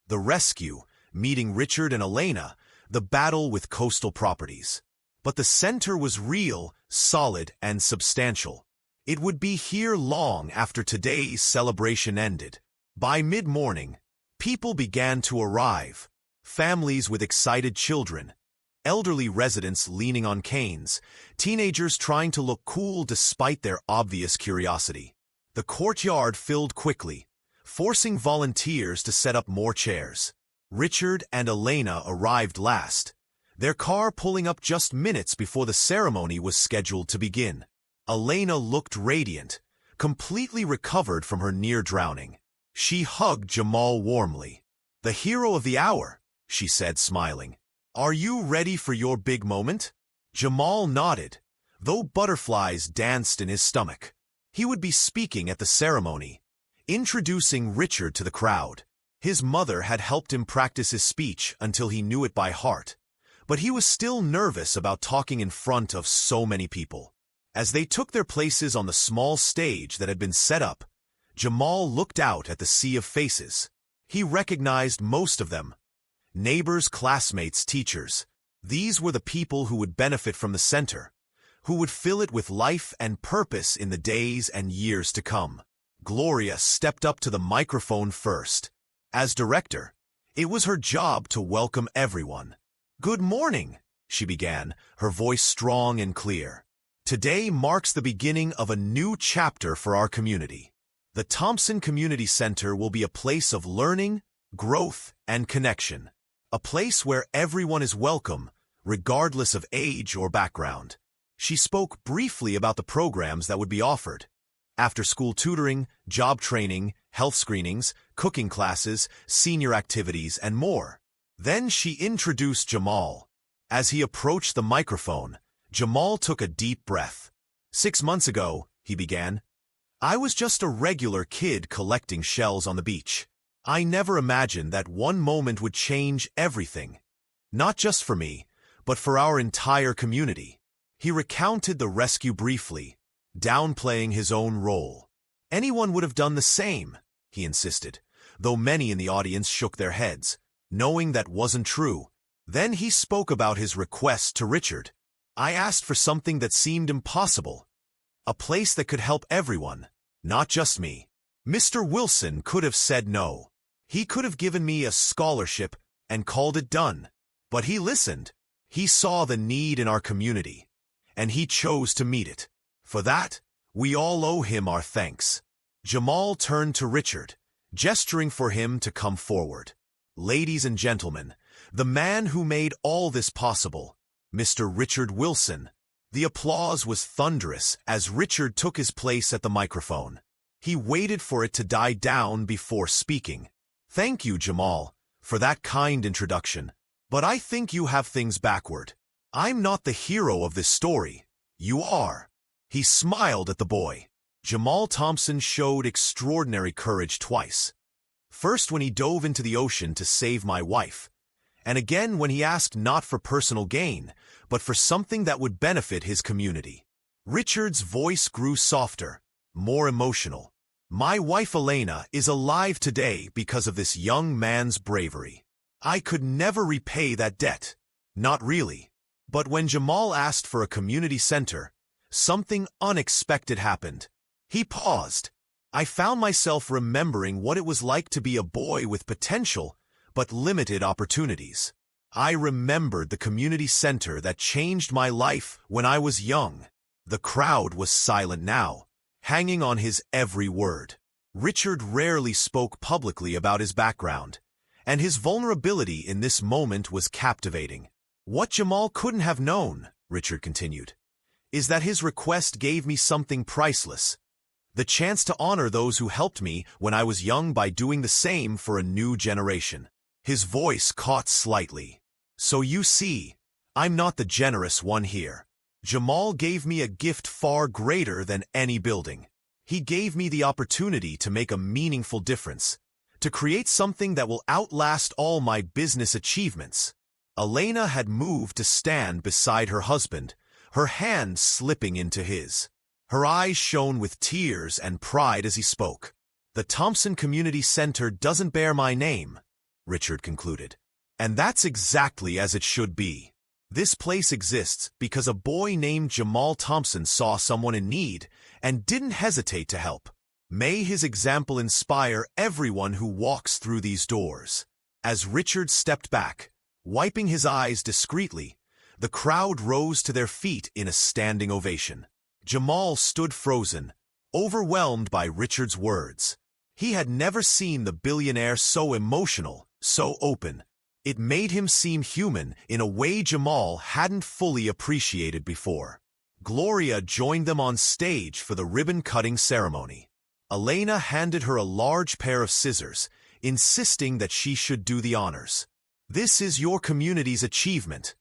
S1: The rescue, meeting Richard and Elena, the battle with coastal properties. But the center was real, solid, and substantial. It would be here long after today's celebration ended. By mid-morning, people began to arrive. Families with excited children, elderly residents leaning on canes, teenagers trying to look cool despite their obvious curiosity. The courtyard filled quickly, forcing volunteers to set up more chairs. Richard and Elena arrived last, their car pulling up just minutes before the ceremony was scheduled to begin. Elena looked radiant, completely recovered from her near-drowning. She hugged Jamal warmly. "The hero of the hour," she said, smiling. "Are you ready for your big moment?" Jamal nodded, though butterflies danced in his stomach. He would be speaking at the ceremony, introducing Richard to the crowd. His mother had helped him practice his speech until he knew it by heart, but he was still nervous about talking in front of so many people. As they took their places on the small stage that had been set up, Jamal looked out at the sea of faces. He recognized most of them. Neighbors, classmates, teachers. These were the people who would benefit from the center, who would fill it with life and purpose in the days and years to come. Gloria stepped up to the microphone first. As director, it was her job to welcome everyone. "Good morning," she began, her voice strong and clear. "Today marks the beginning of a new chapter for our community. The Thompson Community Center will be a place of learning, growth, and connection. A place where everyone is welcome, regardless of age or background." She spoke briefly about the programs that would be offered: after-school tutoring, job training, health screenings, cooking classes, senior activities, and more. Then she introduced Jamal. As he approached the microphone, Jamal took a deep breath. 6 months ago, he began, I was just a regular kid collecting shells on the beach. I never imagined that one moment would change everything. Not just for me, but for our entire community. He recounted the rescue briefly, downplaying his own role. Anyone would have done the same, he insisted, though many in the audience shook their heads, knowing that wasn't true. Then he spoke about his request to Richard. I asked for something that seemed impossible. A place that could help everyone, not just me. Mr. Wilson could have said no. He could have given me a scholarship and called it done. But he listened. He saw the need in our community, and he chose to meet it. For that, we all owe him our thanks. Jamal turned to Richard, gesturing for him to come forward. Ladies and gentlemen, the man who made all this possible, Mr. Richard Wilson. The applause was thunderous as Richard took his place at the microphone. He waited for it to die down before speaking. Thank you, Jamal, for that kind introduction. But I think you have things backward. I'm not the hero of this story. You are. He smiled at the boy. Jamal Thompson showed extraordinary courage twice. First when he dove into the ocean to save my wife, and again when he asked not for personal gain, but for something that would benefit his community. Richard's voice grew softer, more emotional. My wife Elena is alive today because of this young man's bravery. I could never repay that debt. Not really. But when Jamal asked for a community center, something unexpected happened. He paused. I found myself remembering what it was like to be a boy with potential, but limited opportunities. I remembered the community center that changed my life when I was young. The crowd was silent now, hanging on his every word. Richard rarely spoke publicly about his background, and his vulnerability in this moment was captivating. What Jamal couldn't have known, Richard continued, is that his request gave me something priceless. The chance to honor those who helped me when I was young by doing the same for a new generation. His voice caught slightly. So you see, I'm not the generous one here. Jamal gave me a gift far greater than any building. He gave me the opportunity to make a meaningful difference, to create something that will outlast all my business achievements. Elena had moved to stand beside her husband, her hand slipping into his. Her eyes shone with tears and pride as he spoke. The Thompson Community Center doesn't bear my name, Richard concluded. And that's exactly as it should be. This place exists because a boy named Jamal Thompson saw someone in need and didn't hesitate to help. May his example inspire everyone who walks through these doors. As Richard stepped back, wiping his eyes discreetly, the crowd rose to their feet in a standing ovation. Jamal stood frozen, overwhelmed by Richard's words. He had never seen the billionaire so emotional, so open. It made him seem human in a way Jamal hadn't fully appreciated before. Gloria joined them on stage for the ribbon-cutting ceremony. Elena handed her a large pair of scissors, insisting that she should do the honors. This is your community's achievement,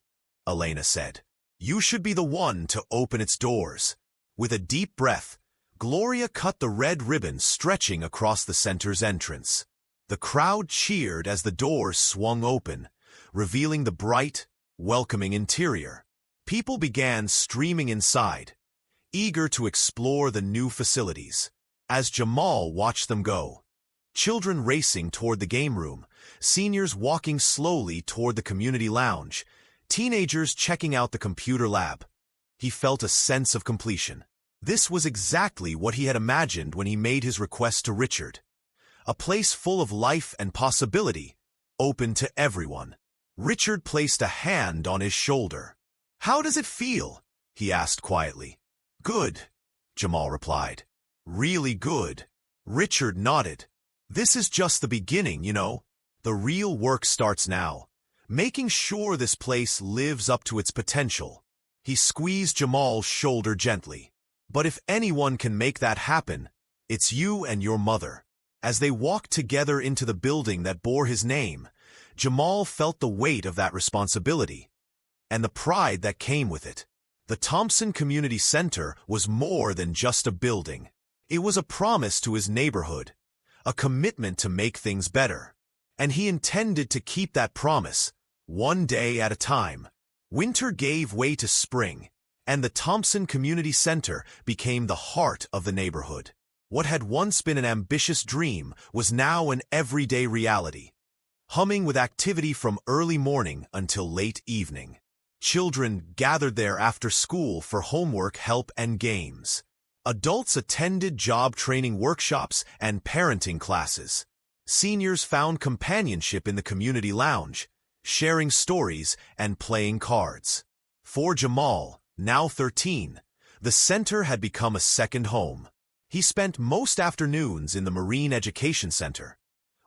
S1: Elena said. You should be the one to open its doors. With a deep breath, Gloria cut the red ribbon stretching across the center's entrance. The crowd cheered as the doors swung open, revealing the bright, welcoming interior. People began streaming inside, eager to explore the new facilities. As Jamal watched them go, children racing toward the game room, seniors walking slowly toward the community lounge, teenagers checking out the computer lab, he felt a sense of completion. This was exactly what he had imagined when he made his request to Richard. A place full of life and possibility, open to everyone. Richard placed a hand on his shoulder. How does it feel? He asked quietly. Good, Jamal replied. Really good. Richard nodded. This is just the beginning, you know. The real work starts now, making sure this place lives up to its potential. He squeezed Jamal's shoulder gently. But if anyone can make that happen, it's you and your mother. As they walked together into the building that bore his name, Jamal felt the weight of that responsibility and the pride that came with it. The Thompson Community Center was more than just a building. It was a promise to his neighborhood, a commitment to make things better. And he intended to keep that promise, one day at a time. Winter gave way to spring, and the Thompson Community Center became the heart of the neighborhood. What had once been an ambitious dream was now an everyday reality, humming with activity from early morning until late evening. Children gathered there after school for homework help and games. Adults attended job training workshops and parenting classes. Seniors found companionship in the community lounge, sharing stories and playing cards. For Jamal, now 13, the center had become a second home. He spent most afternoons in the Marine Education Center,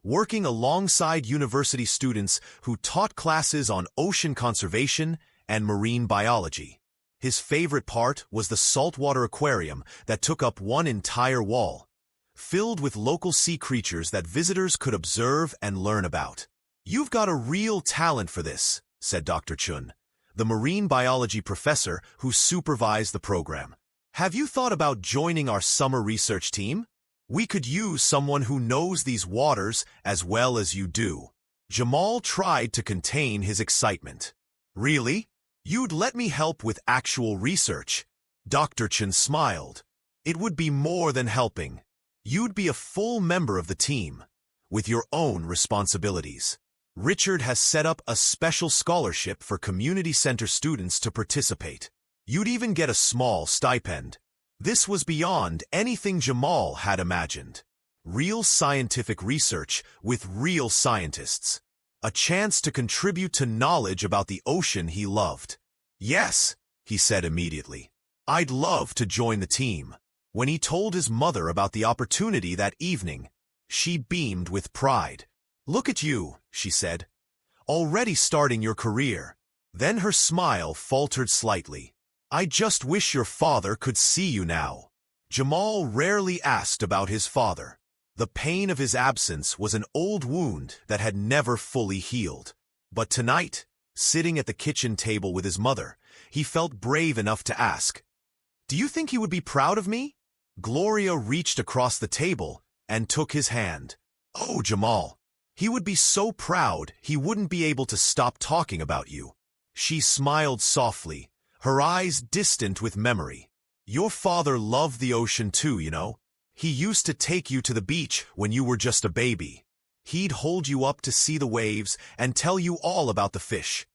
S1: working alongside university students who taught classes on ocean conservation and marine biology. His favorite part was the saltwater aquarium that took up one entire wall, filled with local sea creatures that visitors could observe and learn about. "You've got a real talent for this," said Dr. Chun, the marine biology professor who supervised the program. "Have you thought about joining our summer research team? We could use someone who knows these waters as well as you do." Jamal tried to contain his excitement. "Really? You'd let me help with actual research?" Dr. Chun smiled. "It would be more than helping. You'd be a full member of the team, with your own responsibilities. Richard has set up a special scholarship for community center students to participate. You'd even get a small stipend." This was beyond anything Jamal had imagined. Real scientific research with real scientists. A chance to contribute to knowledge about the ocean he loved. "Yes," he said immediately. "I'd love to join the team." When he told his mother about the opportunity that evening, she beamed with pride. "Look at you," she said, "already starting your career." Then her smile faltered slightly. "I just wish your father could see you now." Jamal rarely asked about his father. The pain of his absence was an old wound that had never fully healed. But tonight, sitting at the kitchen table with his mother, he felt brave enough to ask, "Do you think he would be proud of me?" Gloria reached across the table and took his hand. "Oh, Jamal, he would be so proud he wouldn't be able to stop talking about you." She smiled softly, her eyes distant with memory. "Your father loved the ocean too, you know. He used to take you to the beach when you were just a baby. He'd hold you up to see the waves and tell you all about the fish,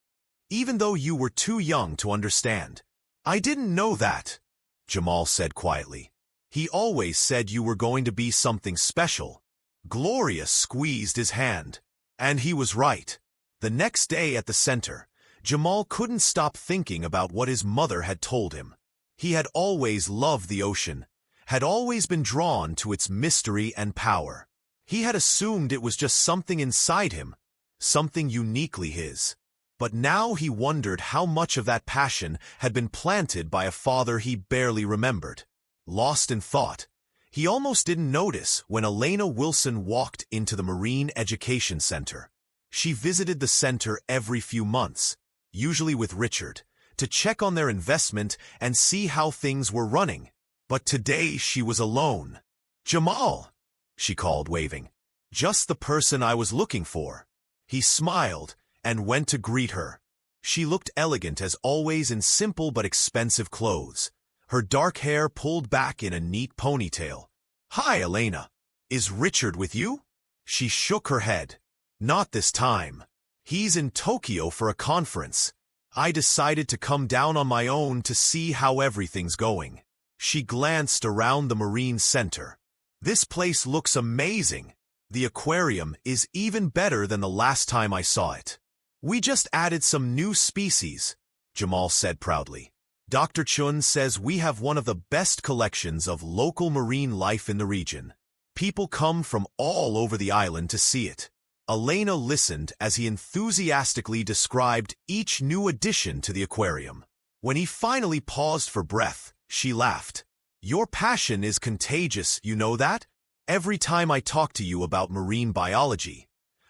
S1: even though you were too young to understand." "I didn't know that," Jamal said quietly. "He always said you were going to be something special." Gloria squeezed his hand. And he was right. The next day at the center, Jamal couldn't stop thinking about what his mother had told him. He had always loved the ocean, had always been drawn to its mystery and power. He had assumed it was just something inside him, something uniquely his. But now he wondered how much of that passion had been planted by a father he barely remembered. Lost in thought, he almost didn't notice when Elena Wilson walked into the Marine Education Center. She visited the center every few months, usually with Richard, to check on their investment and see how things were running. But today she was alone. "Jamal," she called, waving. "Just the person I was looking for." He smiled and went to greet her. She looked elegant as always in simple but expensive clothes, her dark hair pulled back in a neat ponytail. "Hi, Elena. Is Richard with you?" She shook her head. "Not this time. He's in Tokyo for a conference. I decided to come down on my own to see how everything's going." She glanced around the Marine Center. "This place looks amazing. The aquarium is even better than the last time I saw it." "We just added some new species," Jamal said proudly. "Dr. Chun says we have one of the best collections of local marine life in the region. People come from all over the island to see it." Elena listened as he enthusiastically described each new addition to the aquarium. When he finally paused for breath, she laughed. "Your passion is contagious, you know that? Every time I talk to you about marine biology,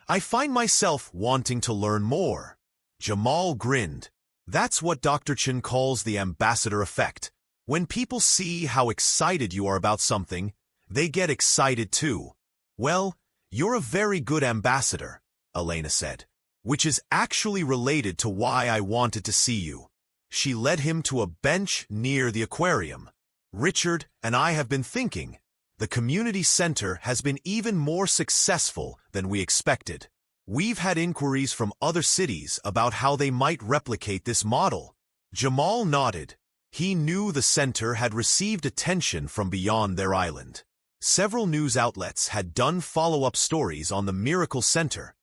S1: I find myself wanting to learn more." Jamal grinned. That's what Dr. Chen calls the ambassador effect. When people see how excited you are about something, they get excited too. Well, you're a very good ambassador, Elena said, which is actually related to why I wanted to see you. She led him to a bench near the aquarium. Richard and I have been thinking. The community center has been even more successful than we expected. We've had inquiries from other cities about how they might replicate this model. Jamal nodded. He knew the center had received attention from beyond their island. Several news outlets had done follow-up stories on the Miracle Center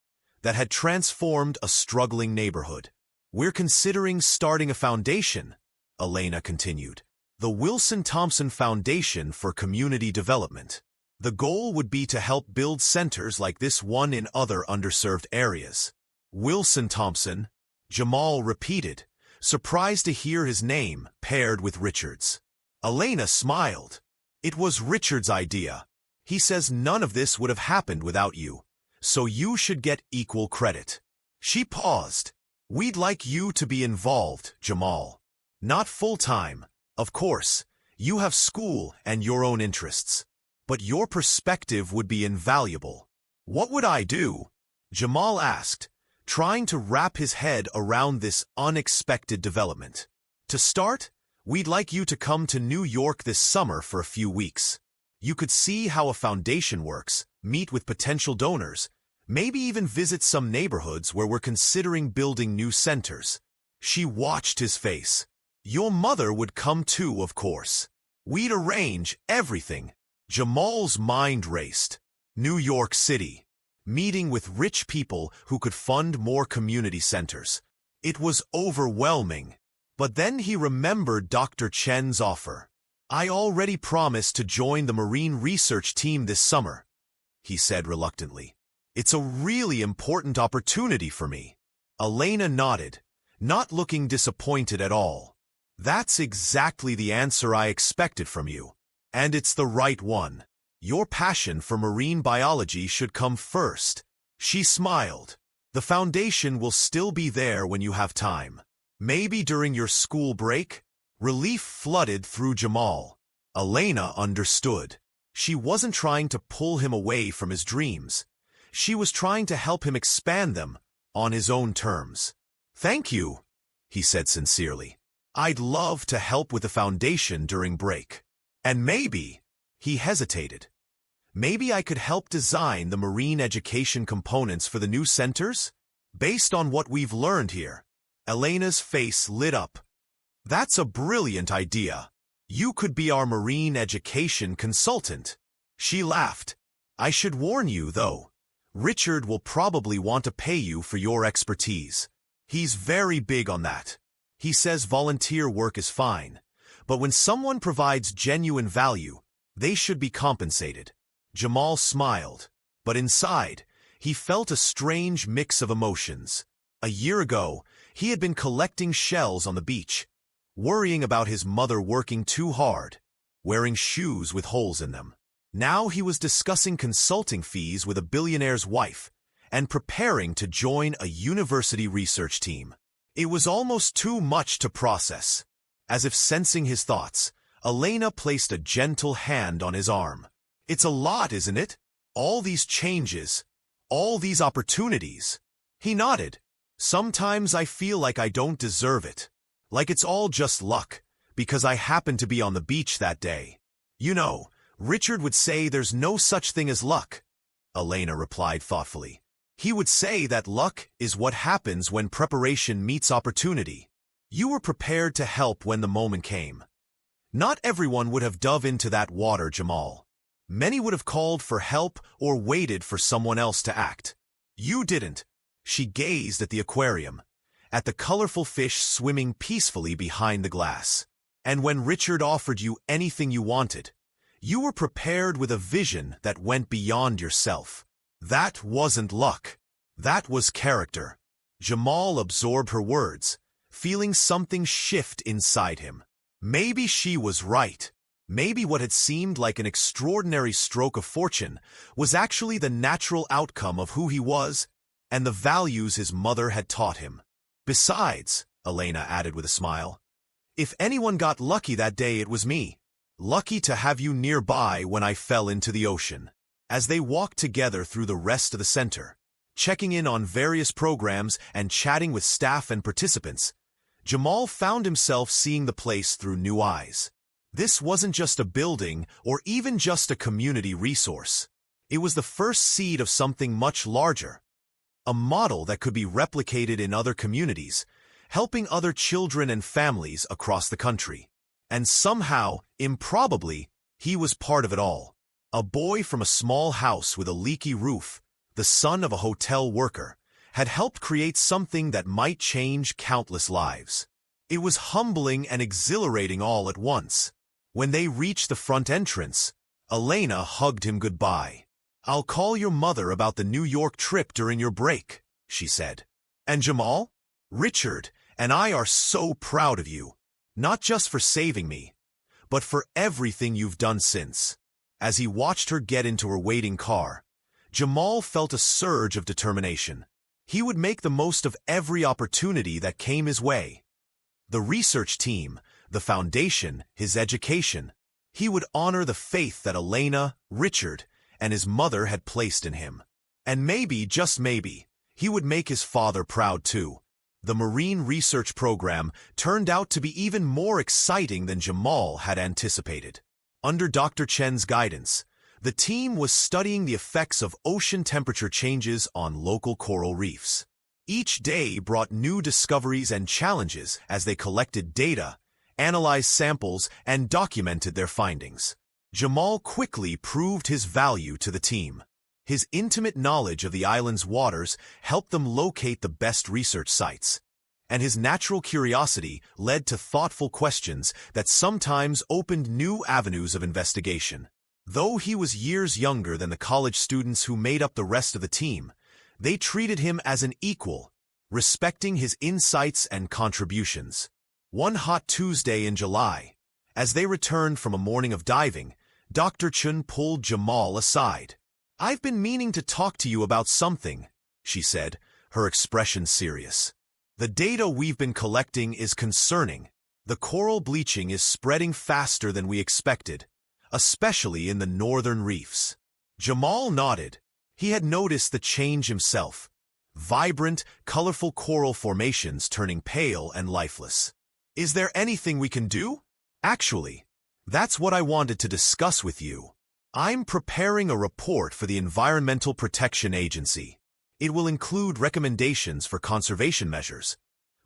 S1: that had transformed a struggling neighborhood. We're considering starting a foundation, Elena continued. The Wilson Thompson Foundation for Community Development. The goal would be to help build centers like this one in other underserved areas. Wilson Thompson, Jamal repeated, surprised to hear his name paired with Richard's. Elena smiled. It was Richard's idea. He says none of this would have happened without you, so you should get equal credit. She paused. We'd like you to be involved, Jamal. Not full-time, of course. You have school and your own interests. But your perspective would be invaluable. What would I do? Jamal asked, trying to wrap his head around this unexpected development. To start, we'd like you to come to New York this summer for a few weeks. You could see how a foundation works, meet with potential donors, maybe even visit some neighborhoods where we're considering building new centers. She watched his face. Your mother would come too, of course. We'd arrange everything. Jamal's mind raced. New York City. Meeting with rich people who could fund more community centers. It was overwhelming. But then he remembered Dr. Chen's offer. I already promised to join the marine research team this summer, he said reluctantly. It's a really important opportunity for me. Elena nodded, not looking disappointed at all. That's exactly the answer I expected from you. And it's the right one. Your passion for marine biology should come first. She smiled. The foundation will still be there when you have time. Maybe during your school break? Relief flooded through Jamal. Elena understood. She wasn't trying to pull him away from his dreams. She was trying to help him expand them on his own terms. Thank you, he said sincerely. I'd love to help with the foundation during break. And maybe, he hesitated, maybe I could help design the marine education components for the new centers? Based on what we've learned here. Elena's face lit up. That's a brilliant idea. You could be our marine education consultant. She laughed. I should warn you, though. Richard will probably want to pay you for your expertise. He's very big on that. He says volunteer work is fine. But when someone provides genuine value, they should be compensated. Jamal smiled, but inside, he felt a strange mix of emotions. A year ago, he had been collecting shells on the beach, worrying about his mother working too hard, wearing shoes with holes in them. Now he was discussing consulting fees with a billionaire's wife and preparing to join a university research team. It was almost too much to process. As if sensing his thoughts, Elena placed a gentle hand on his arm. It's a lot, isn't it? All these changes, all these opportunities. He nodded. Sometimes I feel like I don't deserve it. Like it's all just luck, because I happened to be on the beach that day. You know, Richard would say there's no such thing as luck, Elena replied thoughtfully. He would say that luck is what happens when preparation meets opportunity. You were prepared to help when the moment came. Not everyone would have dove into that water, Jamal. Many would have called for help or waited for someone else to act. You didn't. She gazed at the aquarium, at the colorful fish swimming peacefully behind the glass. And when Richard offered you anything you wanted, you were prepared with a vision that went beyond yourself. That wasn't luck. That was character. Jamal absorbed her words, feeling something shift inside him. Maybe she was right. Maybe what had seemed like an extraordinary stroke of fortune was actually the natural outcome of who he was and the values his mother had taught him. Besides, Elena added with a smile. If anyone got lucky that day, it was me. Lucky to have you nearby when I fell into the ocean. As they walked together through the rest of the center, checking in on various programs and chatting with staff and participants, Jamal found himself seeing the place through new eyes. This wasn't just a building or even just a community resource. It was the first seed of something much larger. A model that could be replicated in other communities, helping other children and families across the country. And somehow, improbably, he was part of it all. A boy from a small house with a leaky roof, the son of a hotel worker, had helped create something that might change countless lives. It was humbling and exhilarating all at once. When they reached the front entrance, Elena hugged him goodbye. "I'll call your mother about the New York trip during your break," she said. "And Jamal, Richard and I are so proud of you, not just for saving me, but for everything you've done since." As he watched her get into her waiting car, Jamal felt a surge of determination. He would make the most of every opportunity that came his way. The research team, the foundation, his education. He would honor the faith that Elena, Richard, and his mother had placed in him. And maybe, just maybe, he would make his father proud too. The Marine Research Program turned out to be even more exciting than Jamal had anticipated. Under Dr. Chen's guidance, the team was studying the effects of ocean temperature changes on local coral reefs. Each day brought new discoveries and challenges as they collected data, analyzed samples, and documented their findings. Jamal quickly proved his value to the team. His intimate knowledge of the island's waters helped them locate the best research sites, and his natural curiosity led to thoughtful questions that sometimes opened new avenues of investigation. Though he was years younger than the college students who made up the rest of the team, they treated him as an equal, respecting his insights and contributions. One hot Tuesday in July, as they returned from a morning of diving, Dr. Chen pulled Jamal aside. "I've been meaning to talk to you about something," she said, her expression serious. "The data we've been collecting is concerning. The coral bleaching is spreading faster than we expected, especially in the northern reefs." Jamal nodded. He had noticed the change himself. Vibrant, colorful coral formations turning pale and lifeless. "Is there anything we can do?" "Actually, that's what I wanted to discuss with you. I'm preparing a report for the Environmental Protection Agency. It will include recommendations for conservation measures,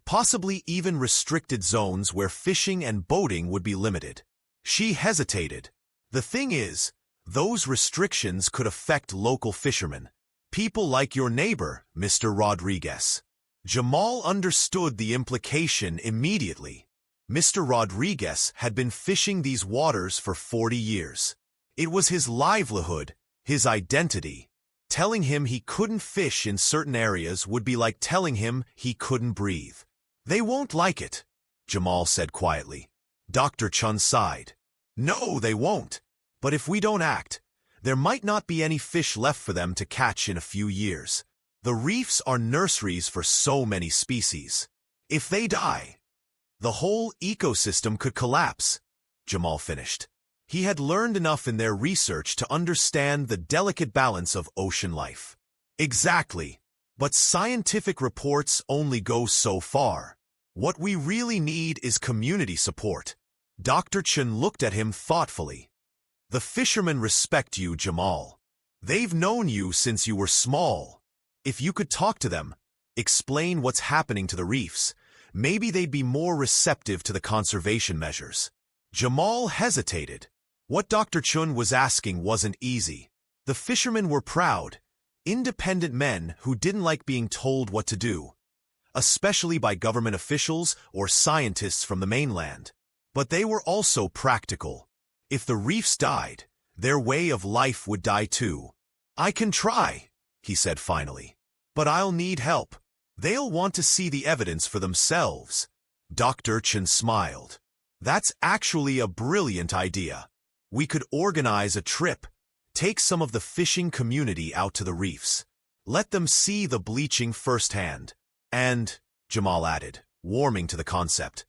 S1: possibly even restricted zones where fishing and boating would be limited." She hesitated. "The thing is, those restrictions could affect local fishermen. People like your neighbor, Mr. Rodriguez." Jamal understood the implication immediately. Mr. Rodriguez had been fishing these waters for 40 years. It was his livelihood, his identity. Telling him he couldn't fish in certain areas would be like telling him he couldn't breathe. "They won't like it," Jamal said quietly. Dr. Chun sighed. "No, they won't. But if we don't act, there might not be any fish left for them to catch in a few years. The reefs are nurseries for so many species. If they die, the whole ecosystem could collapse," Jamal finished. He had learned enough in their research to understand the delicate balance of ocean life. "Exactly. But scientific reports only go so far. What we really need is community support." Dr. Chen looked at him thoughtfully. "The fishermen respect you, Jamal. They've known you since you were small. If you could talk to them, explain what's happening to the reefs, maybe they'd be more receptive to the conservation measures." Jamal hesitated. What Dr. Chun was asking wasn't easy. The fishermen were proud, independent men who didn't like being told what to do, especially by government officials or scientists from the mainland. But they were also practical. If the reefs died, their way of life would die too. "I can try," he said finally. "But I'll need help. They'll want to see the evidence for themselves." Dr. Chen smiled. "That's actually a brilliant idea. We could organize a trip, take some of the fishing community out to the reefs. Let them see the bleaching firsthand." "And," Jamal added, warming to the concept.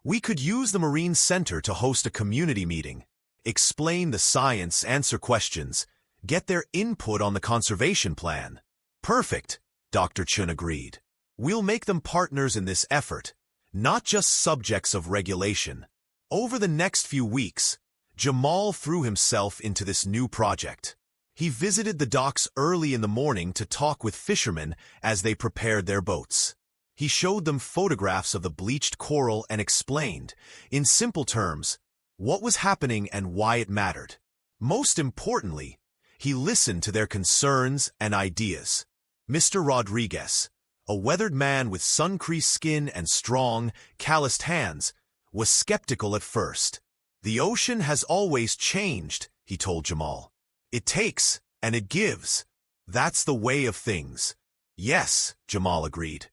S1: We could use the Marine Center to host a community meeting, explain the science, answer questions, get their input on the conservation plan. Perfect, Dr. Chun agreed. We'll make them partners in this effort, not just subjects of regulation. Over the next few weeks, Jamal threw himself into this new project. He visited the docks early in the morning to talk with fishermen as they prepared their boats. He showed them photographs of the bleached coral and explained, in simple terms, what was happening and why it mattered. Most importantly, he listened to their concerns and ideas. Mr. Rodriguez, a weathered man with sun-creased skin and strong, calloused hands, was skeptical at first. The ocean has always changed, he told Jamal. It takes, and it gives. That's the way of things. Yes, Jamal agreed.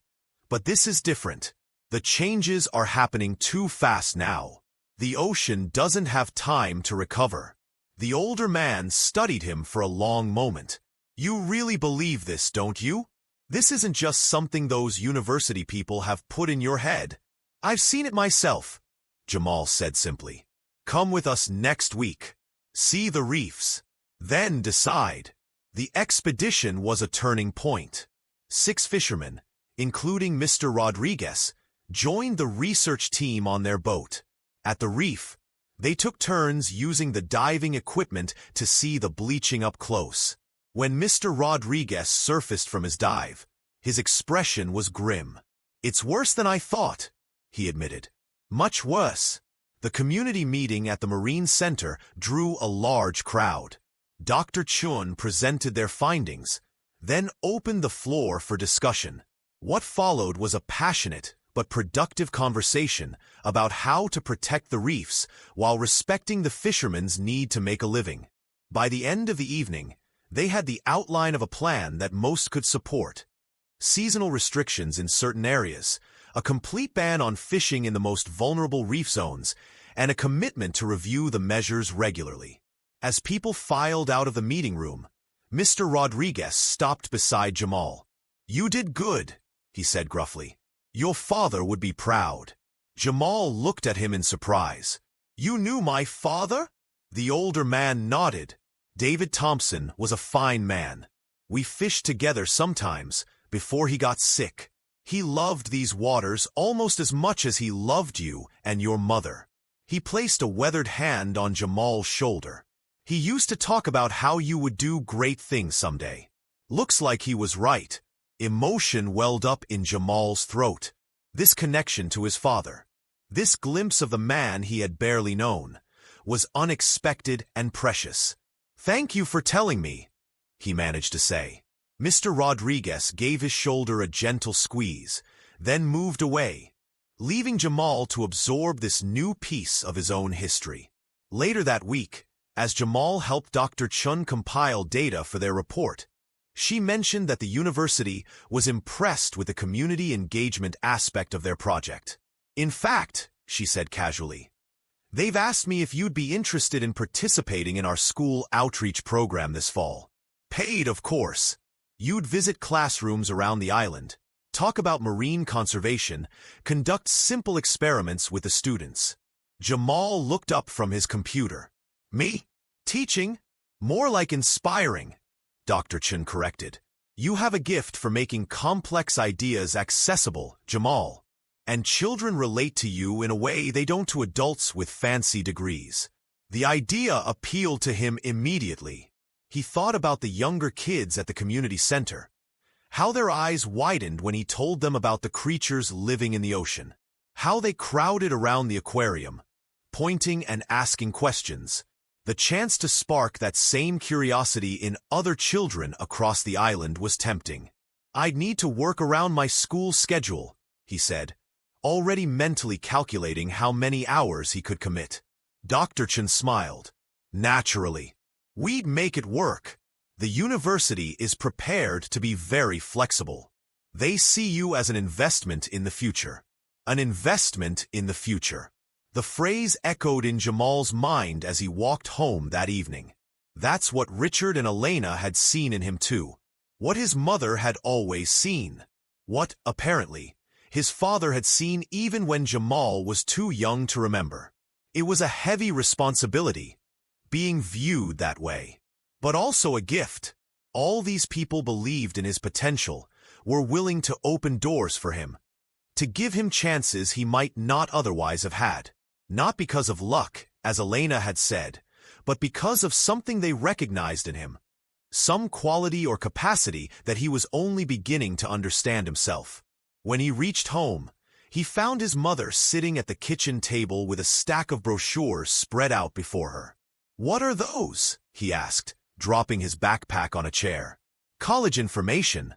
S1: But this is different. The changes are happening too fast now. The ocean doesn't have time to recover. The older man studied him for a long moment. You really believe this, don't you? This isn't just something those university people have put in your head. I've seen it myself, Jamal said simply. Come with us next week. See the reefs. Then decide. The expedition was a turning point. 6 fishermen, including Mr. Rodriguez, joined the research team on their boat. At the reef, they took turns using the diving equipment to see the bleaching up close. When Mr. Rodriguez surfaced from his dive, his expression was grim. It's worse than I thought, he admitted. Much worse. The community meeting at the Marine Center drew a large crowd. Dr. Chun presented their findings, then opened the floor for discussion. What followed was a passionate but productive conversation about how to protect the reefs while respecting the fishermen's need to make a living. By the end of the evening, they had the outline of a plan that most could support. Seasonal restrictions in certain areas, a complete ban on fishing in the most vulnerable reef zones, and a commitment to review the measures regularly. As people filed out of the meeting room, Mr. Rodriguez stopped beside Jamal. You did good, he said gruffly. Your father would be proud. Jamal looked at him in surprise. You knew my father? The older man nodded. David Thompson was a fine man. We fished together sometimes before he got sick. He loved these waters almost as much as he loved you and your mother. He placed a weathered hand on Jamal's shoulder. He used to talk about how you would do great things someday. Looks like he was right. Emotion welled up in Jamal's throat. This connection to his father, this glimpse of the man he had barely known, was unexpected and precious. Thank you for telling me, he managed to say. Mr. Rodriguez gave his shoulder a gentle squeeze, then moved away, leaving Jamal to absorb this new piece of his own history. Later that week, as Jamal helped Dr. Chun compile data for their report, she mentioned that the university was impressed with the community engagement aspect of their project. In fact, she said casually, they've asked me if you'd be interested in participating in our school outreach program this fall. Paid, of course. You'd visit classrooms around the island, talk about marine conservation, conduct simple experiments with the students. Jamal looked up from his computer. Me? Teaching? More like inspiring, Dr. Chun corrected. You have a gift for making complex ideas accessible, Jamal, and children relate to you in a way they don't to adults with fancy degrees. The idea appealed to him immediately. He thought about the younger kids at the community center, how their eyes widened when he told them about the creatures living in the ocean, how they crowded around the aquarium, pointing and asking questions. The chance to spark that same curiosity in other children across the island was tempting. I'd need to work around my school schedule, he said, already mentally calculating how many hours he could commit. Dr. Chun smiled. Naturally. We'd make it work. The university is prepared to be very flexible. They see you as an investment in the future. An investment in the future. The phrase echoed in Jamal's mind as he walked home that evening. That's what Richard and Elena had seen in him too. What his mother had always seen. What, apparently, his father had seen even when Jamal was too young to remember. It was a heavy responsibility, being viewed that way, but also a gift. All these people believed in his potential, were willing to open doors for him, to give him chances he might not otherwise have had. Not because of luck, as Elena had said, but because of something they recognized in him. Some quality or capacity that he was only beginning to understand himself. When he reached home, he found his mother sitting at the kitchen table with a stack of brochures spread out before her. "What are those?" he asked, dropping his backpack on a chair. "College information,"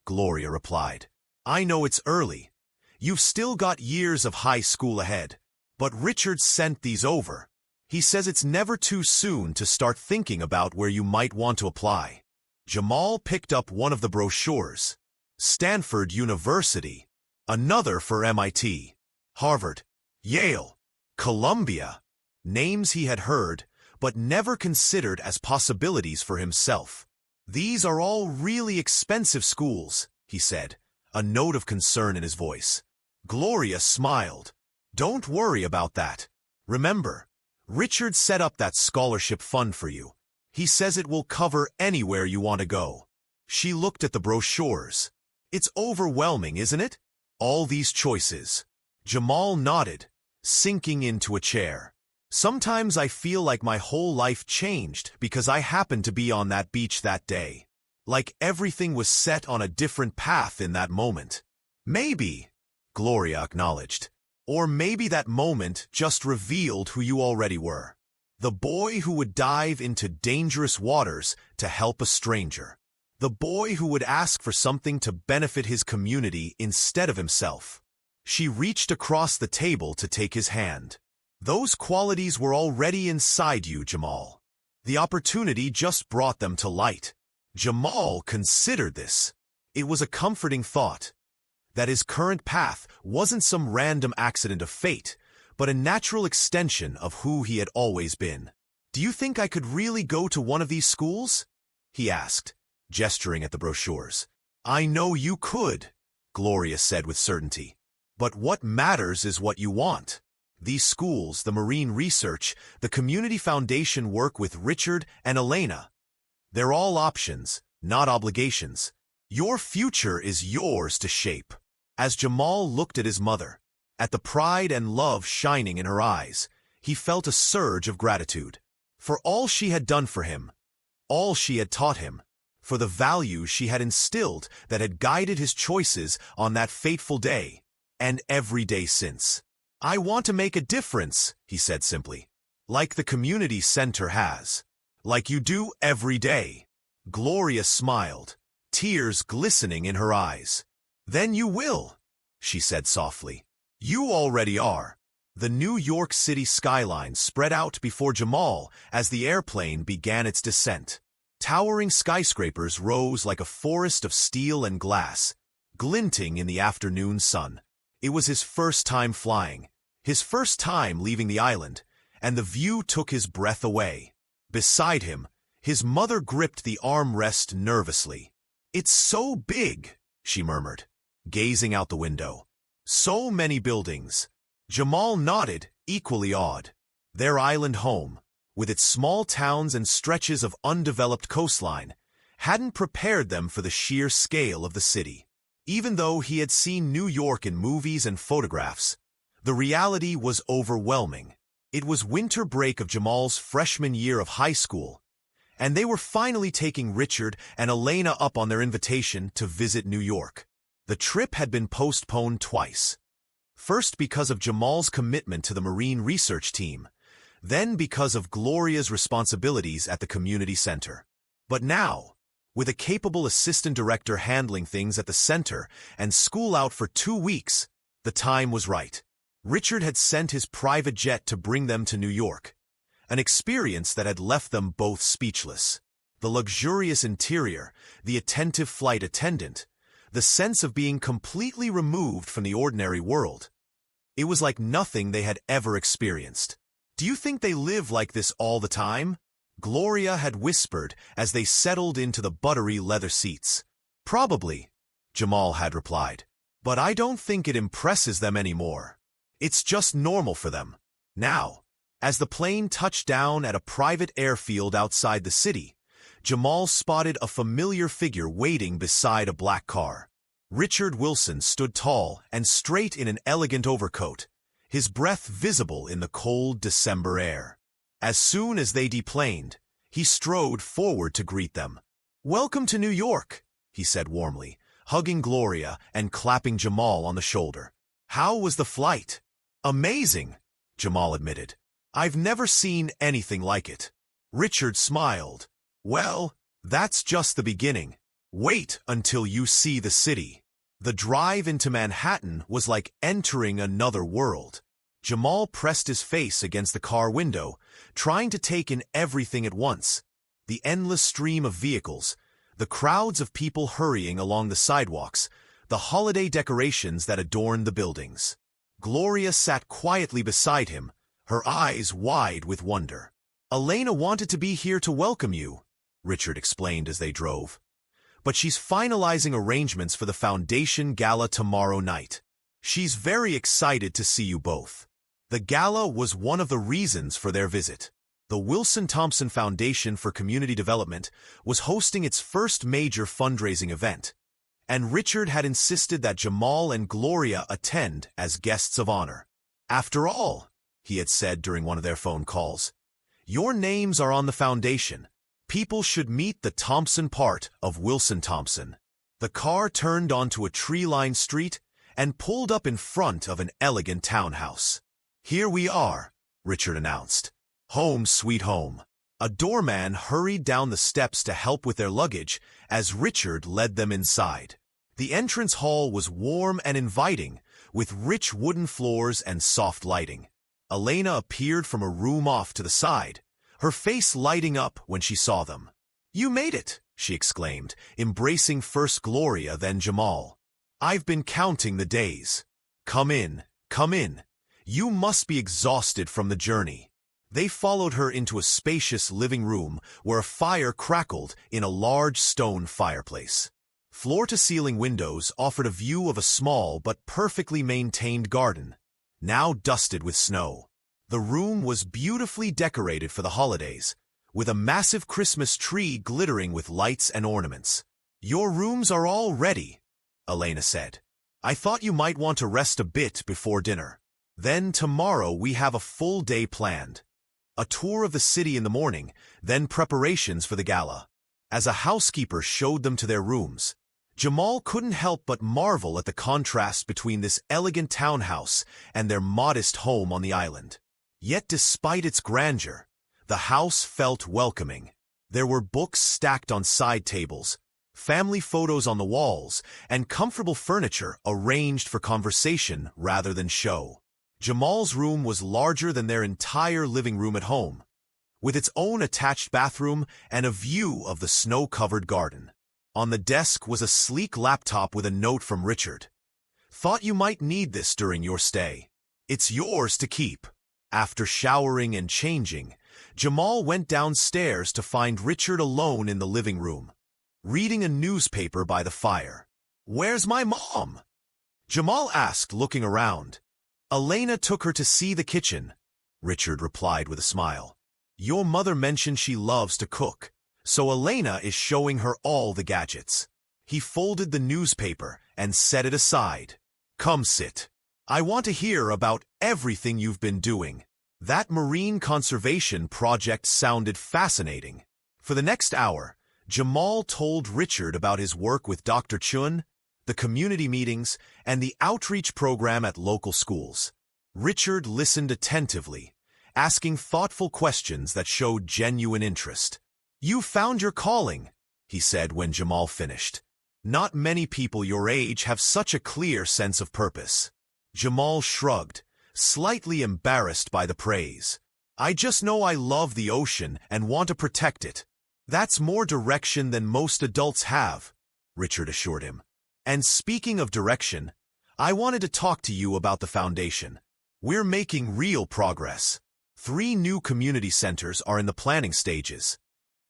S1: Gloria replied. "I know it's early. You've still got years of high school ahead. But Richard sent these over. He says it's never too soon to start thinking about where you might want to apply." Jamal picked up one of the brochures. Stanford University. Another for MIT. Harvard. Yale. Columbia. Names he had heard, but never considered as possibilities for himself. "These are all really expensive schools," he said, a note of concern in his voice. Gloria smiled. "Don't worry about that. Remember, Richard set up that scholarship fund for you. He says it will cover anywhere you want to go." She looked at the brochures. "It's overwhelming, isn't it? All these choices." Jamal nodded, sinking into a chair. "Sometimes I feel like my whole life changed because I happened to be on that beach that day. Like everything was set on a different path in that moment." "Maybe," Gloria acknowledged. "Or maybe that moment just revealed who you already were. The boy who would dive into dangerous waters to help a stranger. The boy who would ask for something to benefit his community instead of himself." She reached across the table to take his hand. "Those qualities were already inside you, Jamal. The opportunity just brought them to light." Jamal considered this. It was a comforting thought, that his current path wasn't some random accident of fate, but a natural extension of who he had always been. "Do you think I could really go to one of these schools?" he asked, gesturing at the brochures. "I know you could," Gloria said with certainty. "But what matters is what you want. These schools, the marine research, the community foundation work with Richard and Elena. They're all options, not obligations. Your future is yours to shape." As Jamal looked at his mother, at the pride and love shining in her eyes, he felt a surge of gratitude. For all she had done for him, all she had taught him, for the values she had instilled that had guided his choices on that fateful day, and every day since. "I want to make a difference," he said simply. "Like the community center has. Like you do every day." Gloria smiled, tears glistening in her eyes. "Then you will," she said softly. "You already are." The New York City skyline spread out before Jamal as the airplane began its descent. Towering skyscrapers rose like a forest of steel and glass, glinting in the afternoon sun. It was his first time flying, his first time leaving the island, and the view took his breath away. Beside him, his mother gripped the armrest nervously. "It's so big," she murmured, gazing out the window. "So many buildings." Jamal nodded, equally awed. Their island home, with its small towns and stretches of undeveloped coastline, hadn't prepared them for the sheer scale of the city. Even though he had seen New York in movies and photographs, the reality was overwhelming. It was winter break of Jamal's freshman year of high school, and they were finally taking Richard and Elena up on their invitation to visit New York. The trip had been postponed twice. First because of Jamal's commitment to the marine research team, then because of Gloria's responsibilities at the community center. But now, with a capable assistant director handling things at the center and school out for 2 weeks, the time was right. Richard had sent his private jet to bring them to New York, an experience that had left them both speechless. The luxurious interior, the attentive flight attendant, the sense of being completely removed from the ordinary world. It was like nothing they had ever experienced. "Do you think they live like this all the time?" Gloria had whispered as they settled into the buttery leather seats. "Probably," Jamal had replied. But I don't think it impresses them anymore. It's just normal for them. Now, as the plane touched down at a private airfield outside the city, Jamal spotted a familiar figure waiting beside a black car. Richard Wilson stood tall and straight in an elegant overcoat, his breath visible in the cold December air. As soon as they deplaned, he strode forward to greet them. "Welcome to New York," he said warmly, hugging Gloria and clapping Jamal on the shoulder. "How was the flight?" "Amazing," Jamal admitted. "I've never seen anything like it." Richard smiled. "Well, that's just the beginning. Wait until you see the city." The drive into Manhattan was like entering another world. Jamal pressed his face against the car window, trying to take in everything at once. The endless stream of vehicles, the crowds of people hurrying along the sidewalks, the holiday decorations that adorned the buildings. Gloria sat quietly beside him, her eyes wide with wonder. "Elena wanted to be here to welcome you," Richard explained as they drove. "But she's finalizing arrangements for the Foundation Gala tomorrow night. She's very excited to see you both." The gala was one of the reasons for their visit. The Wilson Thompson Foundation for Community Development was hosting its first major fundraising event, and Richard had insisted that Jamal and Gloria attend as guests of honor. "After all," he had said during one of their phone calls, "your names are on the foundation. People should meet the Thompson part of Wilson Thompson." The car turned onto a tree-lined street and pulled up in front of an elegant townhouse. "Here we are," Richard announced. "Home sweet home." A doorman hurried down the steps to help with their luggage as Richard led them inside. The entrance hall was warm and inviting, with rich wooden floors and soft lighting. Elena appeared from a room off to the side, her face lighting up when she saw them. "You made it," she exclaimed, embracing first Gloria then Jamal. "I've been counting the days. Come in, come in. You must be exhausted from the journey." They followed her into a spacious living room where a fire crackled in a large stone fireplace. Floor-to-ceiling windows offered a view of a small but perfectly maintained garden, now dusted with snow. The room was beautifully decorated for the holidays, with a massive Christmas tree glittering with lights and ornaments. "Your rooms are all ready," Elena said. "I thought you might want to rest a bit before dinner. Then tomorrow we have a full day planned. A tour of the city in the morning, then preparations for the gala." As a housekeeper showed them to their rooms, Jamal couldn't help but marvel at the contrast between this elegant townhouse and their modest home on the island. Yet despite its grandeur, the house felt welcoming. There were books stacked on side tables, family photos on the walls, and comfortable furniture arranged for conversation rather than show. Jamal's room was larger than their entire living room at home, with its own attached bathroom and a view of the snow-covered garden. On the desk was a sleek laptop with a note from Richard. "Thought you might need this during your stay. It's yours to keep." After showering and changing, Jamal went downstairs to find Richard alone in the living room, reading a newspaper by the fire. "Where's my mom?" Jamal asked, looking around. "Elena took her to see the kitchen," Richard replied with a smile. "Your mother mentioned she loves to cook, so Elena is showing her all the gadgets." He folded the newspaper and set it aside. "Come sit. I want to hear about everything you've been doing." That marine conservation project sounded fascinating. For the next hour, Jamal told Richard about his work with Dr. Chun, the community meetings, and the outreach program at local schools. Richard listened attentively, asking thoughtful questions that showed genuine interest. "You found your calling," he said when Jamal finished. "Not many people your age have such a clear sense of purpose." Jamal shrugged, slightly embarrassed by the praise. "I just know I love the ocean and want to protect it." "That's more direction than most adults have," Richard assured him. "And speaking of direction, I wanted to talk to you about the foundation. We're making real progress. 3 new community centers are in the planning stages.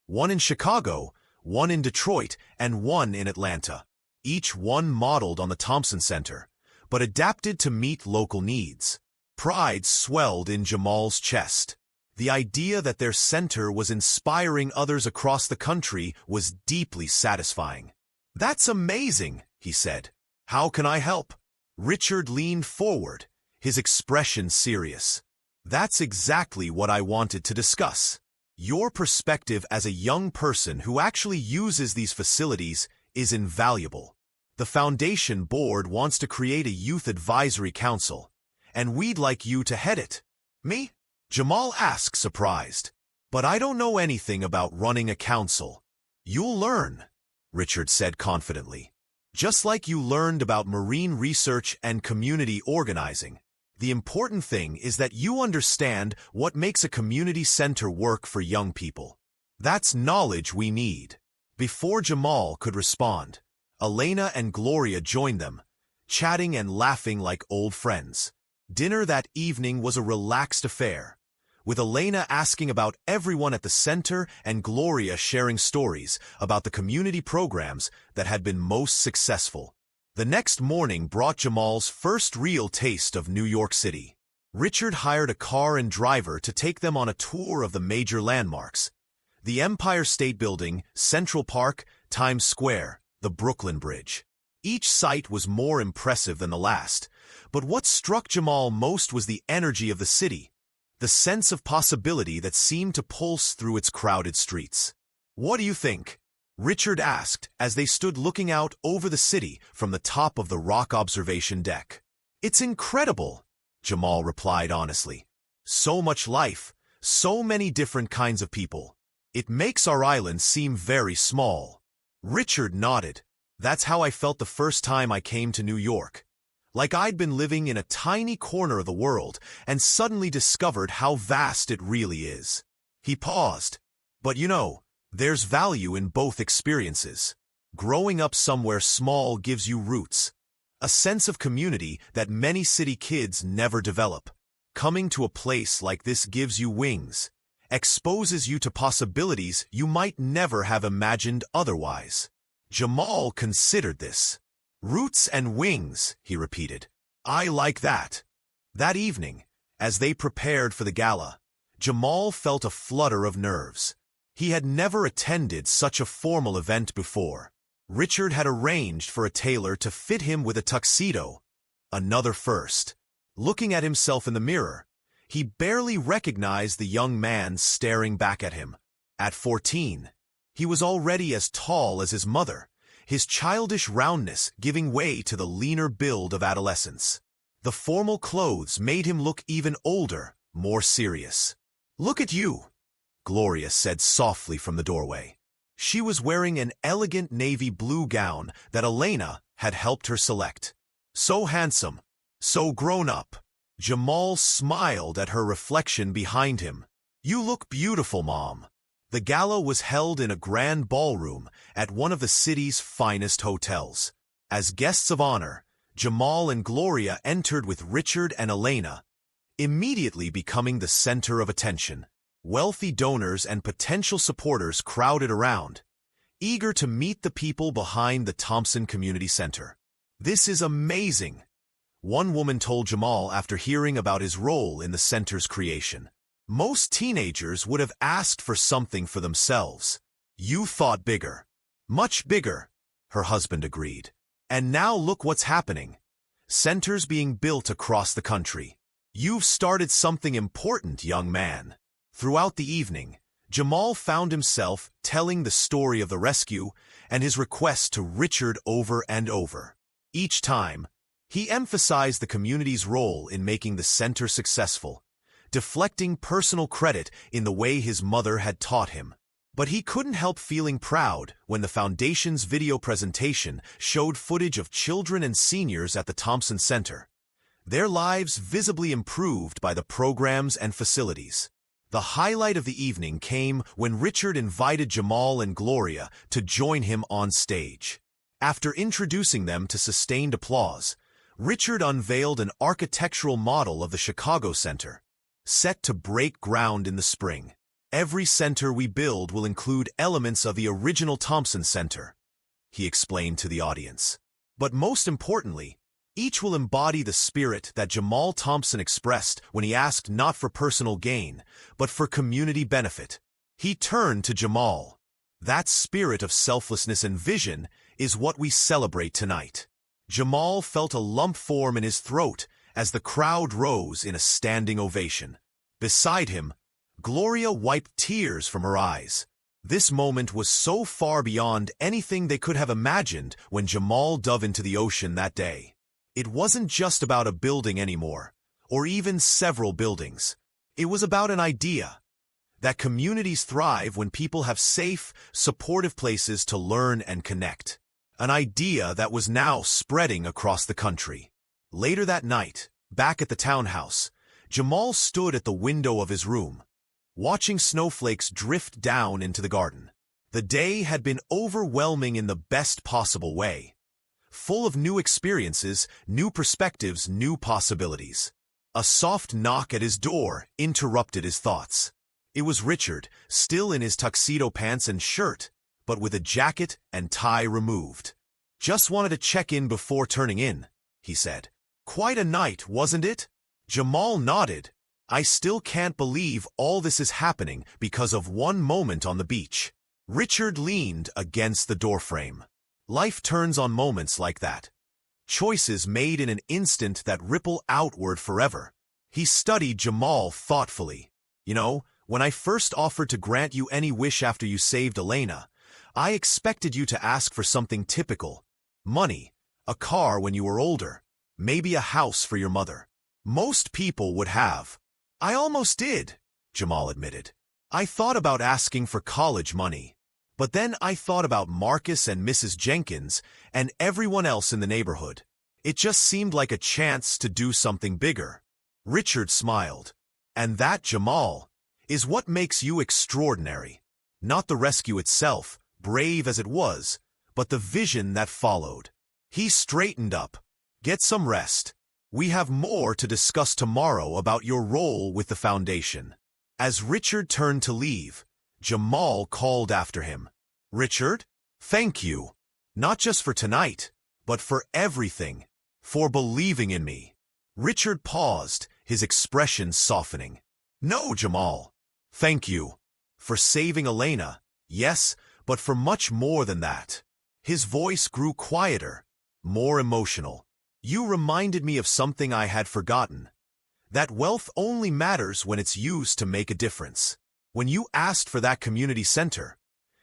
S1: One in Chicago, one in Detroit, and one in Atlanta. each one modeled on the Thompson Center, but adapted to meet local needs. Pride swelled in Jamal's chest. The idea that their center was inspiring others across the country was deeply satisfying. "That's amazing," he said. "How can I help?" Richard leaned forward, his expression serious. "That's exactly what I wanted to discuss. Your perspective as a young person who actually uses these facilities is invaluable. The Foundation Board wants to create a youth advisory council, and we'd like you to head it." "Me?" Jamal asked, surprised. "But I don't know anything about running a council." "You'll learn," Richard said confidently. "Just like you learned about marine research and community organizing. The important thing is that you understand what makes a community center work for young people. That's knowledge we need." Before Jamal could respond, Elena and Gloria joined them, chatting and laughing like old friends. Dinner that evening was a relaxed affair, with Elena asking about everyone at the center and Gloria sharing stories about the community programs that had been most successful. The next morning brought Jamal's first real taste of New York City. Richard hired a car and driver to take them on a tour of the major landmarks: the Empire State Building, Central Park, Times Square, the Brooklyn Bridge. Each site was more impressive than the last, but what struck Jamal most was the energy of the city, the sense of possibility that seemed to pulse through its crowded streets. "What do you think?" Richard asked as they stood looking out over the city from the top of the rock observation deck. "It's incredible," Jamal replied honestly. "So much life, so many different kinds of people. It makes our island seem very small." Richard nodded. "That's how I felt the first time I came to New York. Like I'd been living in a tiny corner of the world and suddenly discovered how vast it really is." He paused. "But you know, there's value in both experiences. Growing up somewhere small gives you roots, a sense of community that many city kids never develop. Coming to a place like this gives you wings, exposes you to possibilities you might never have imagined otherwise." Jamal considered this. "Roots and wings," he repeated. "I like that." That evening, as they prepared for the gala, Jamal felt a flutter of nerves. He had never attended such a formal event before. Richard had arranged for a tailor to fit him with a tuxedo, another first. Looking at himself in the mirror, he barely recognized the young man staring back at him. At 14, he was already as tall as his mother, his childish roundness giving way to the leaner build of adolescence. The formal clothes made him look even older, more serious. "Look at you," Gloria said softly from the doorway. She was wearing an elegant navy blue gown that Elena had helped her select. "So handsome, so grown up." Jamal smiled at her reflection behind him. "You look beautiful, Mom." The gala was held in a grand ballroom at one of the city's finest hotels. As guests of honor, Jamal and Gloria entered with Richard and Elena, immediately becoming the center of attention. Wealthy donors and potential supporters crowded around, eager to meet the people behind the Thompson Community Center. "This is amazing," one woman told Jamal after hearing about his role in the center's creation. "Most teenagers would have asked for something for themselves." "You thought bigger." "Much bigger," her husband agreed. "And now look what's happening. Centers being built across the country. You've started something important, young man." Throughout the evening, Jamal found himself telling the story of the rescue and his request to Richard over and over. Each time, he emphasized the community's role in making the center successful, deflecting personal credit in the way his mother had taught him. But he couldn't help feeling proud when the Foundation's video presentation showed footage of children and seniors at the Thompson Center, their lives visibly improved by the programs and facilities. The highlight of the evening came when Richard invited Jamal and Gloria to join him on stage. After introducing them to sustained applause, Richard unveiled an architectural model of the Chicago Center, set to break ground in the spring. "Every center we build will include elements of the original Thompson Center," he explained to the audience. But most importantly, each will embody the spirit that Jamal Thompson expressed when he asked not for personal gain, but for community benefit. He turned to Jamal. That spirit of selflessness and vision is what we celebrate tonight. Jamal felt a lump form in his throat as the crowd rose in a standing ovation. Beside him, Gloria wiped tears from her eyes. This moment was so far beyond anything they could have imagined when Jamal dove into the ocean that day. It wasn't just about a building anymore, or even several buildings. It was about an idea that communities thrive when people have safe, supportive places to learn and connect. An idea that was now spreading across the country. Later that night, back at the townhouse, Jamal stood at the window of his room, watching snowflakes drift down into the garden. The day had been overwhelming in the best possible way. Full of new experiences, new perspectives, new possibilities. A soft knock at his door interrupted his thoughts. It was Richard, still in his tuxedo pants and shirt, but with a jacket and tie removed. "Just wanted to check in before turning in," he said. "Quite a night, wasn't it?" Jamal nodded. "I still can't believe all this is happening because of one moment on the beach." Richard leaned against the doorframe. Life turns on moments like that. Choices made in an instant that ripple outward forever. He studied Jamal thoughtfully. "You know, when I first offered to grant you any wish after you saved Elena, I expected you to ask for something typical. Money, a car when you were older, maybe a house for your mother. Most people would have." "I almost did," Jamal admitted. "I thought about asking for college money. But then I thought about Marcus and Mrs. Jenkins and everyone else in the neighborhood. It just seemed like a chance to do something bigger." Richard smiled. "And that, Jamal, is what makes you extraordinary. Not the rescue itself, brave as it was, but the vision that followed." He straightened up. "Get some rest. We have more to discuss tomorrow about your role with the foundation." As Richard turned to leave, Jamal called after him. "Richard, thank you. Not just for tonight, but for everything. For believing in me." Richard paused, his expression softening. "No, Jamal. Thank you. For saving Elena, yes, but for much more than that." His voice grew quieter, more emotional. "You reminded me of something I had forgotten. That wealth only matters when it's used to make a difference. When you asked for that community center,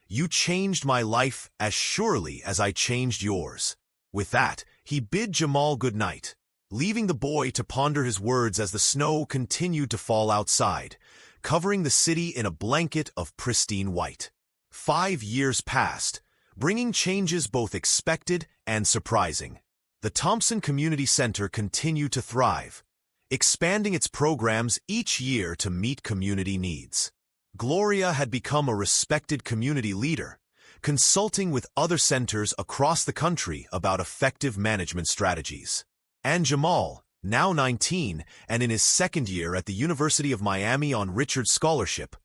S1: you changed my life as surely as I changed yours." With that, he bid Jamal good night, leaving the boy to ponder his words as the snow continued to fall outside, covering the city in a blanket of pristine white. 5 years passed, bringing changes both expected and surprising. The Thompson Community Center continued to thrive, expanding its programs each year to meet community needs. Gloria had become a respected community leader, consulting with other centers across the country about effective management strategies. And Jamal, now 19 and in his second year at the University of Miami on Richard's scholarship,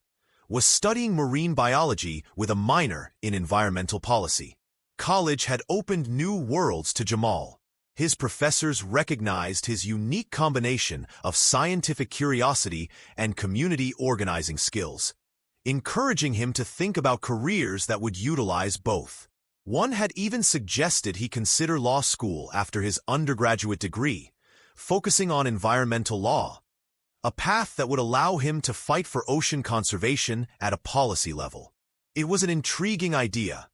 S1: was studying marine biology with a minor in environmental policy. College had opened new worlds to Jamal. His professors recognized his unique combination of scientific curiosity and community organizing skills, encouraging him to think about careers that would utilize both. One had even suggested he consider law school after his undergraduate degree, focusing on environmental law, a path that would allow him to fight for ocean conservation at a policy level. It was an intriguing idea,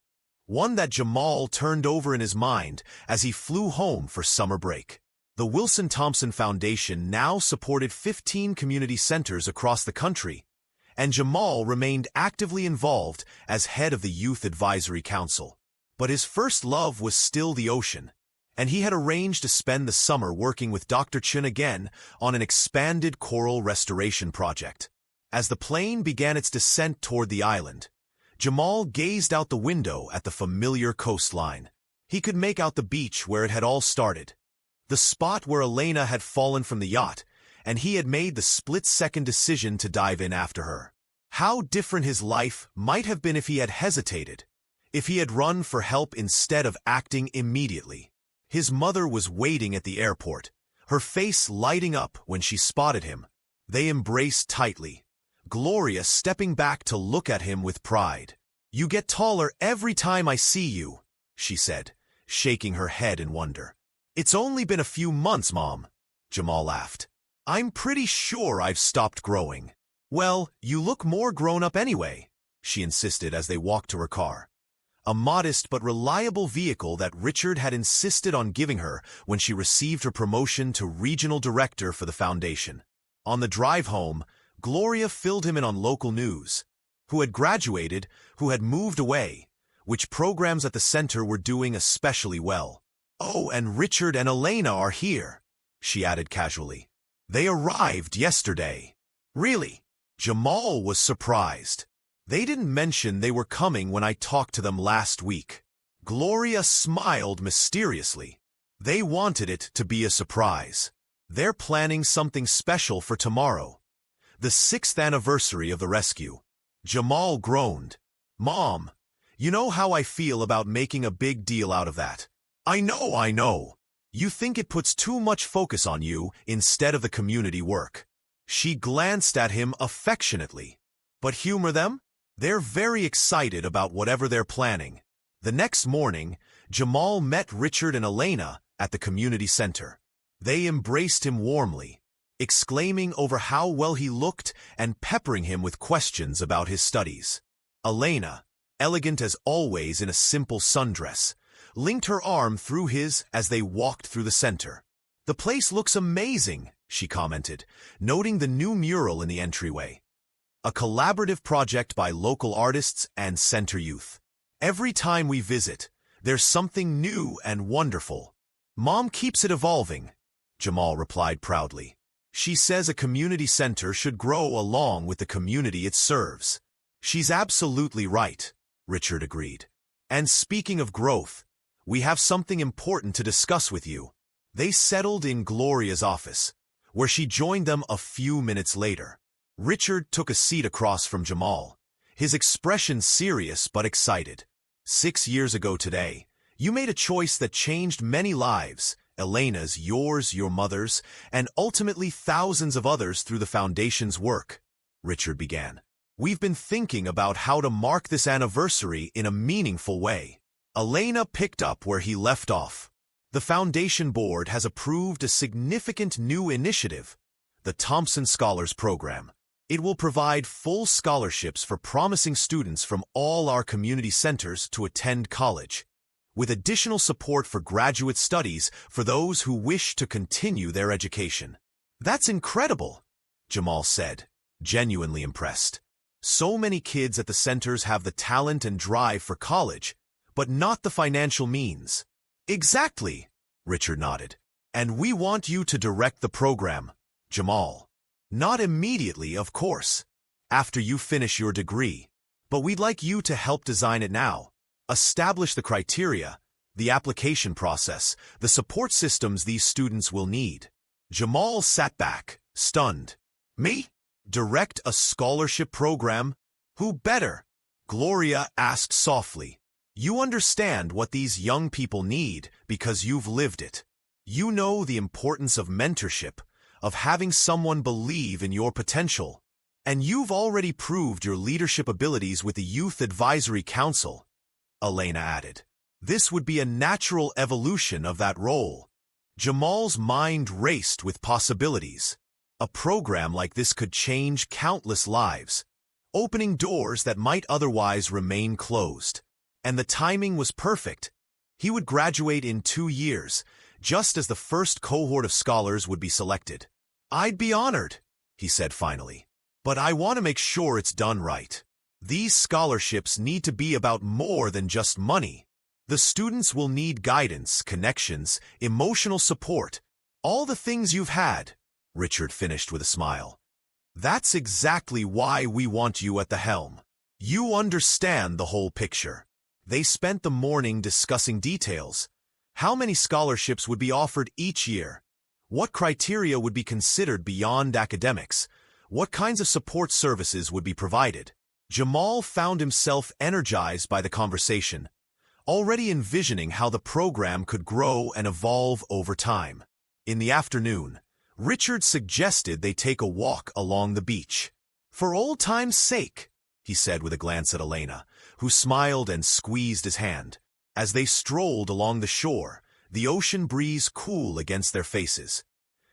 S1: one that Jamal turned over in his mind as he flew home for summer break. The Wilson Thompson Foundation now supported 15 community centers across the country, and Jamal remained actively involved as head of the Youth Advisory Council. But his first love was still the ocean, and he had arranged to spend the summer working with Dr. Chun again on an expanded coral restoration project. As the plane began its descent toward the island, Jamal gazed out the window at the familiar coastline. He could make out the beach where it had all started, the spot where Elena had fallen from the yacht, and he had made the split-second decision to dive in after her. How different his life might have been if he had hesitated, if he had run for help instead of acting immediately. His mother was waiting at the airport, her face lighting up when she spotted him. They embraced tightly, Gloria stepping back to look at him with pride. "You get taller every time I see you," she said, shaking her head in wonder. "It's only been a few months, Mom," Jamal laughed. "I'm pretty sure I've stopped growing." "Well, you look more grown up anyway," she insisted as they walked to her car. A modest but reliable vehicle that Richard had insisted on giving her when she received her promotion to regional director for the foundation. On the drive home, Gloria filled him in on local news. Who had graduated, who had moved away, which programs at the center were doing especially well. "Oh, and Richard and Elena are here," she added casually. "They arrived yesterday." "Really?" Jamal was surprised. "They didn't mention they were coming when I talked to them last week." Gloria smiled mysteriously. "They wanted it to be a surprise. They're planning something special for tomorrow, the 6th anniversary of the rescue." Jamal groaned. "Mom, you know how I feel about making a big deal out of that." I know. You think it puts too much focus on you instead of the community work." She glanced at him affectionately. "But humor them? They're very excited about whatever they're planning." The next morning, Jamal met Richard and Elena at the community center. They embraced him warmly, exclaiming over how well he looked and peppering him with questions about his studies. Elena, elegant as always in a simple sundress, linked her arm through his as they walked through the center. "The place looks amazing," she commented, noting the new mural in the entryway. A collaborative project by local artists and center youth. "Every time we visit, there's something new and wonderful." "Mom keeps it evolving," Jamal replied proudly. "She says a community center should grow along with the community it serves." "She's absolutely right," Richard agreed. "And speaking of growth, we have something important to discuss with you." They settled in Gloria's office, where she joined them a few minutes later. Richard took a seat across from Jamal, his expression serious but excited. "6 years ago today, you made a choice that changed many lives, Elena's, yours, your mother's, and ultimately thousands of others through the Foundation's work," Richard began. "We've been thinking about how to mark this anniversary in a meaningful way." Elena picked up where he left off. "The Foundation Board has approved a significant new initiative, the Thompson Scholars Program. It will provide full scholarships for promising students from all our community centers to attend college, with additional support for graduate studies for those who wish to continue their education." "That's incredible," Jamal said, genuinely impressed. "So many kids at the centers have the talent and drive for college, but not the financial means." "Exactly," Richard nodded. "And we want you to direct the program, Jamal. Not immediately, of course, after you finish your degree, but we'd like you to help design it now. Establish the criteria, the application process, the support systems these students will need." Jamal sat back, stunned. "Me? Direct a scholarship program? Who better?" Gloria asked softly. "You understand what these young people need because you've lived it. You know the importance of mentorship, of having someone believe in your potential. And you've already proved your leadership abilities with the Youth Advisory Council," Elena added. "This would be a natural evolution of that role." Jamal's mind raced with possibilities. A program like this could change countless lives, opening doors that might otherwise remain closed. And the timing was perfect. He would graduate in 2 years, just as the first cohort of scholars would be selected. "I'd be honored," he said finally. "But I want to make sure it's done right. These scholarships need to be about more than just money. The students will need guidance, connections, emotional support, all the things you've had," Richard finished with a smile. "That's exactly why we want you at the helm. You understand the whole picture." They spent the morning discussing details. How many scholarships would be offered each year? What criteria would be considered beyond academics? What kinds of support services would be provided? Jamal found himself energized by the conversation, already envisioning how the program could grow and evolve over time. In the afternoon, Richard suggested they take a walk along the beach. "For old time's sake," he said with a glance at Elena, who smiled and squeezed his hand. As they strolled along the shore, the ocean breeze cool against their faces,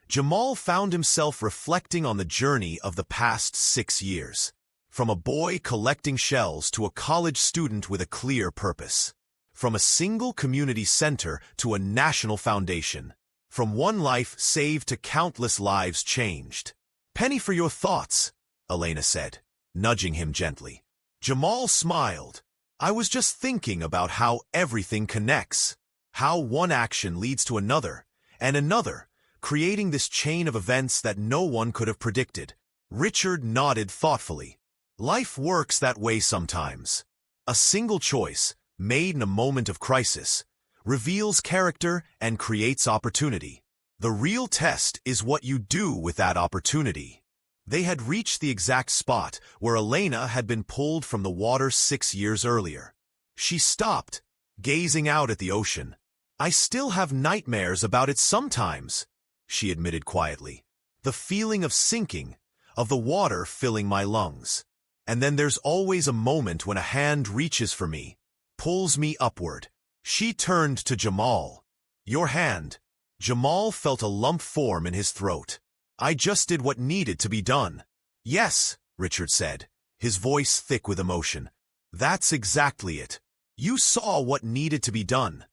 S1: Jamal found himself reflecting on the journey of the past 6 years. From a boy collecting shells to a college student with a clear purpose. From a single community center to a national foundation. From one life saved to countless lives changed. "Penny for your thoughts," Elena said, nudging him gently. Jamal smiled. "I was just thinking about how everything connects. How one action leads to another, and another, creating this chain of events that no one could have predicted." Richard nodded thoughtfully. "Life works that way sometimes. A single choice, made in a moment of crisis, reveals character and creates opportunity. The real test is what you do with that opportunity." They had reached the exact spot where Elena had been pulled from the water 6 years earlier. She stopped, gazing out at the ocean. "I still have nightmares about it sometimes," she admitted quietly. "The feeling of sinking, of the water filling my lungs. And then there's always a moment when a hand reaches for me, pulls me upward." She turned to Jamal. "Your hand." Jamal felt a lump form in his throat. "I just did what needed to be done." "Yes," Richard said, his voice thick with emotion. "That's exactly it. You saw what needed to be done.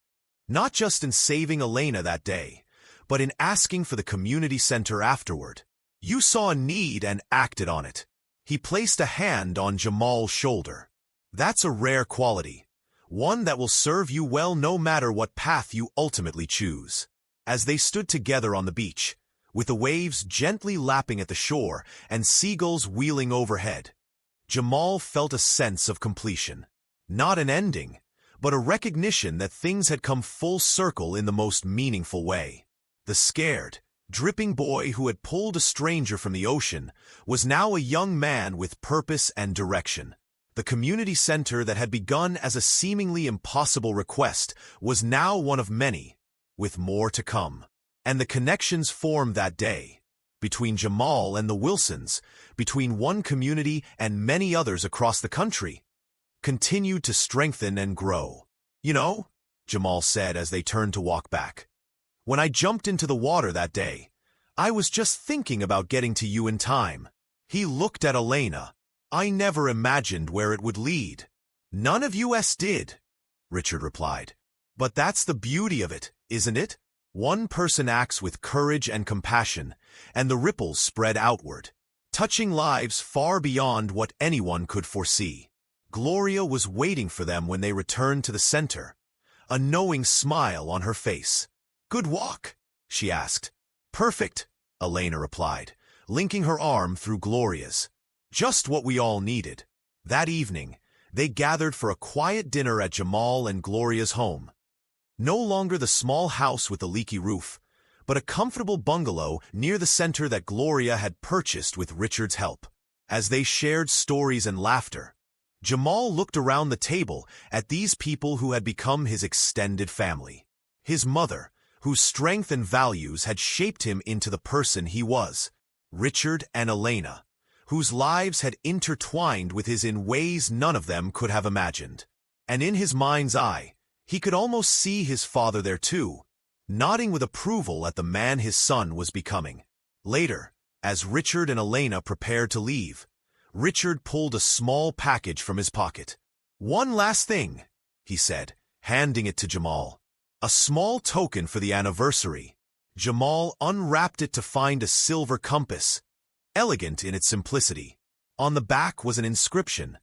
S1: Not just in saving Elena that day, but in asking for the community center afterward. You saw a need and acted on it." He placed a hand on Jamal's shoulder. "That's a rare quality, one that will serve you well no matter what path you ultimately choose." As they stood together on the beach, with the waves gently lapping at the shore and seagulls wheeling overhead, Jamal felt a sense of completion. Not an ending, but a recognition that things had come full circle in the most meaningful way. The scared, dripping boy who had pulled a stranger from the ocean was now a young man with purpose and direction. The community center that had begun as a seemingly impossible request was now one of many, with more to come. And the connections formed that day, between Jamal and the Wilsons, between one community and many others across the country, continued to strengthen and grow. "You know," Jamal said as they turned to walk back, "when I jumped into the water that day, I was just thinking about getting to you in time." He looked at Elena. "I never imagined where it would lead." "None of us did," Richard replied. "But that's the beauty of it, isn't it? One person acts with courage and compassion, and the ripples spread outward, touching lives far beyond what anyone could foresee." Gloria was waiting for them when they returned to the center, a knowing smile on her face. "Good walk?" she asked. "Perfect," Elena replied, linking her arm through Gloria's. "Just what we all needed." That evening, they gathered for a quiet dinner at Jamal and Gloria's home. No longer the small house with the leaky roof, but a comfortable bungalow near the center that Gloria had purchased with Richard's help. As they shared stories and laughter, Jamal looked around the table at these people who had become his extended family. His mother, whose strength and values had shaped him into the person he was. Richard and Elena, whose lives had intertwined with his in ways none of them could have imagined. And in his mind's eye, he could almost see his father there too, nodding with approval at the man his son was becoming. Later, as Richard and Elena prepared to leave, Richard pulled a small package from his pocket. "One last thing," he said, handing it to Jamal. "A small token for the anniversary." Jamal unwrapped it to find a silver compass, elegant in its simplicity. On the back was an inscription,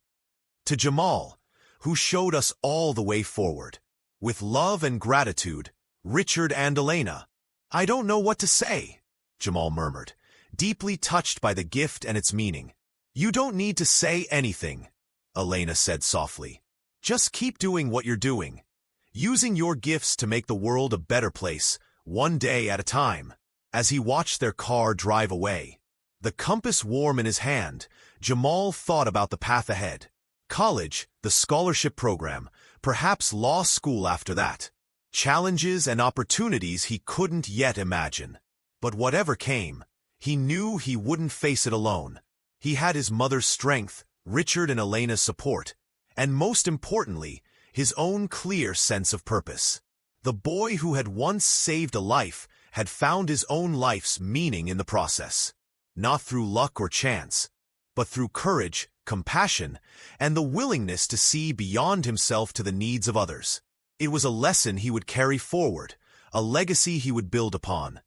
S1: "To Jamal, who showed us all the way forward. With love and gratitude, Richard and Elena." "I don't know what to say," Jamal murmured, deeply touched by the gift and its meaning. "You don't need to say anything," Elena said softly. "Just keep doing what you're doing, using your gifts to make the world a better place, one day at a time." As he watched their car drive away, the compass warm in his hand, Jamal thought about the path ahead. College, the scholarship program, perhaps law school after that. Challenges and opportunities he couldn't yet imagine. But whatever came, he knew he wouldn't face it alone. He had his mother's strength, Richard and Elena's support, and most importantly, his own clear sense of purpose. The boy who had once saved a life had found his own life's meaning in the process. Not through luck or chance, but through courage, compassion, and the willingness to see beyond himself to the needs of others. It was a lesson he would carry forward, a legacy he would build upon.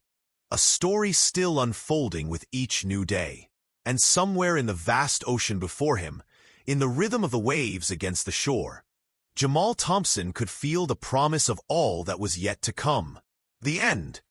S1: A story still unfolding with each new day. And somewhere in the vast ocean before him, in the rhythm of the waves against the shore, Jamal Thompson could feel the promise of all that was yet to come. The end,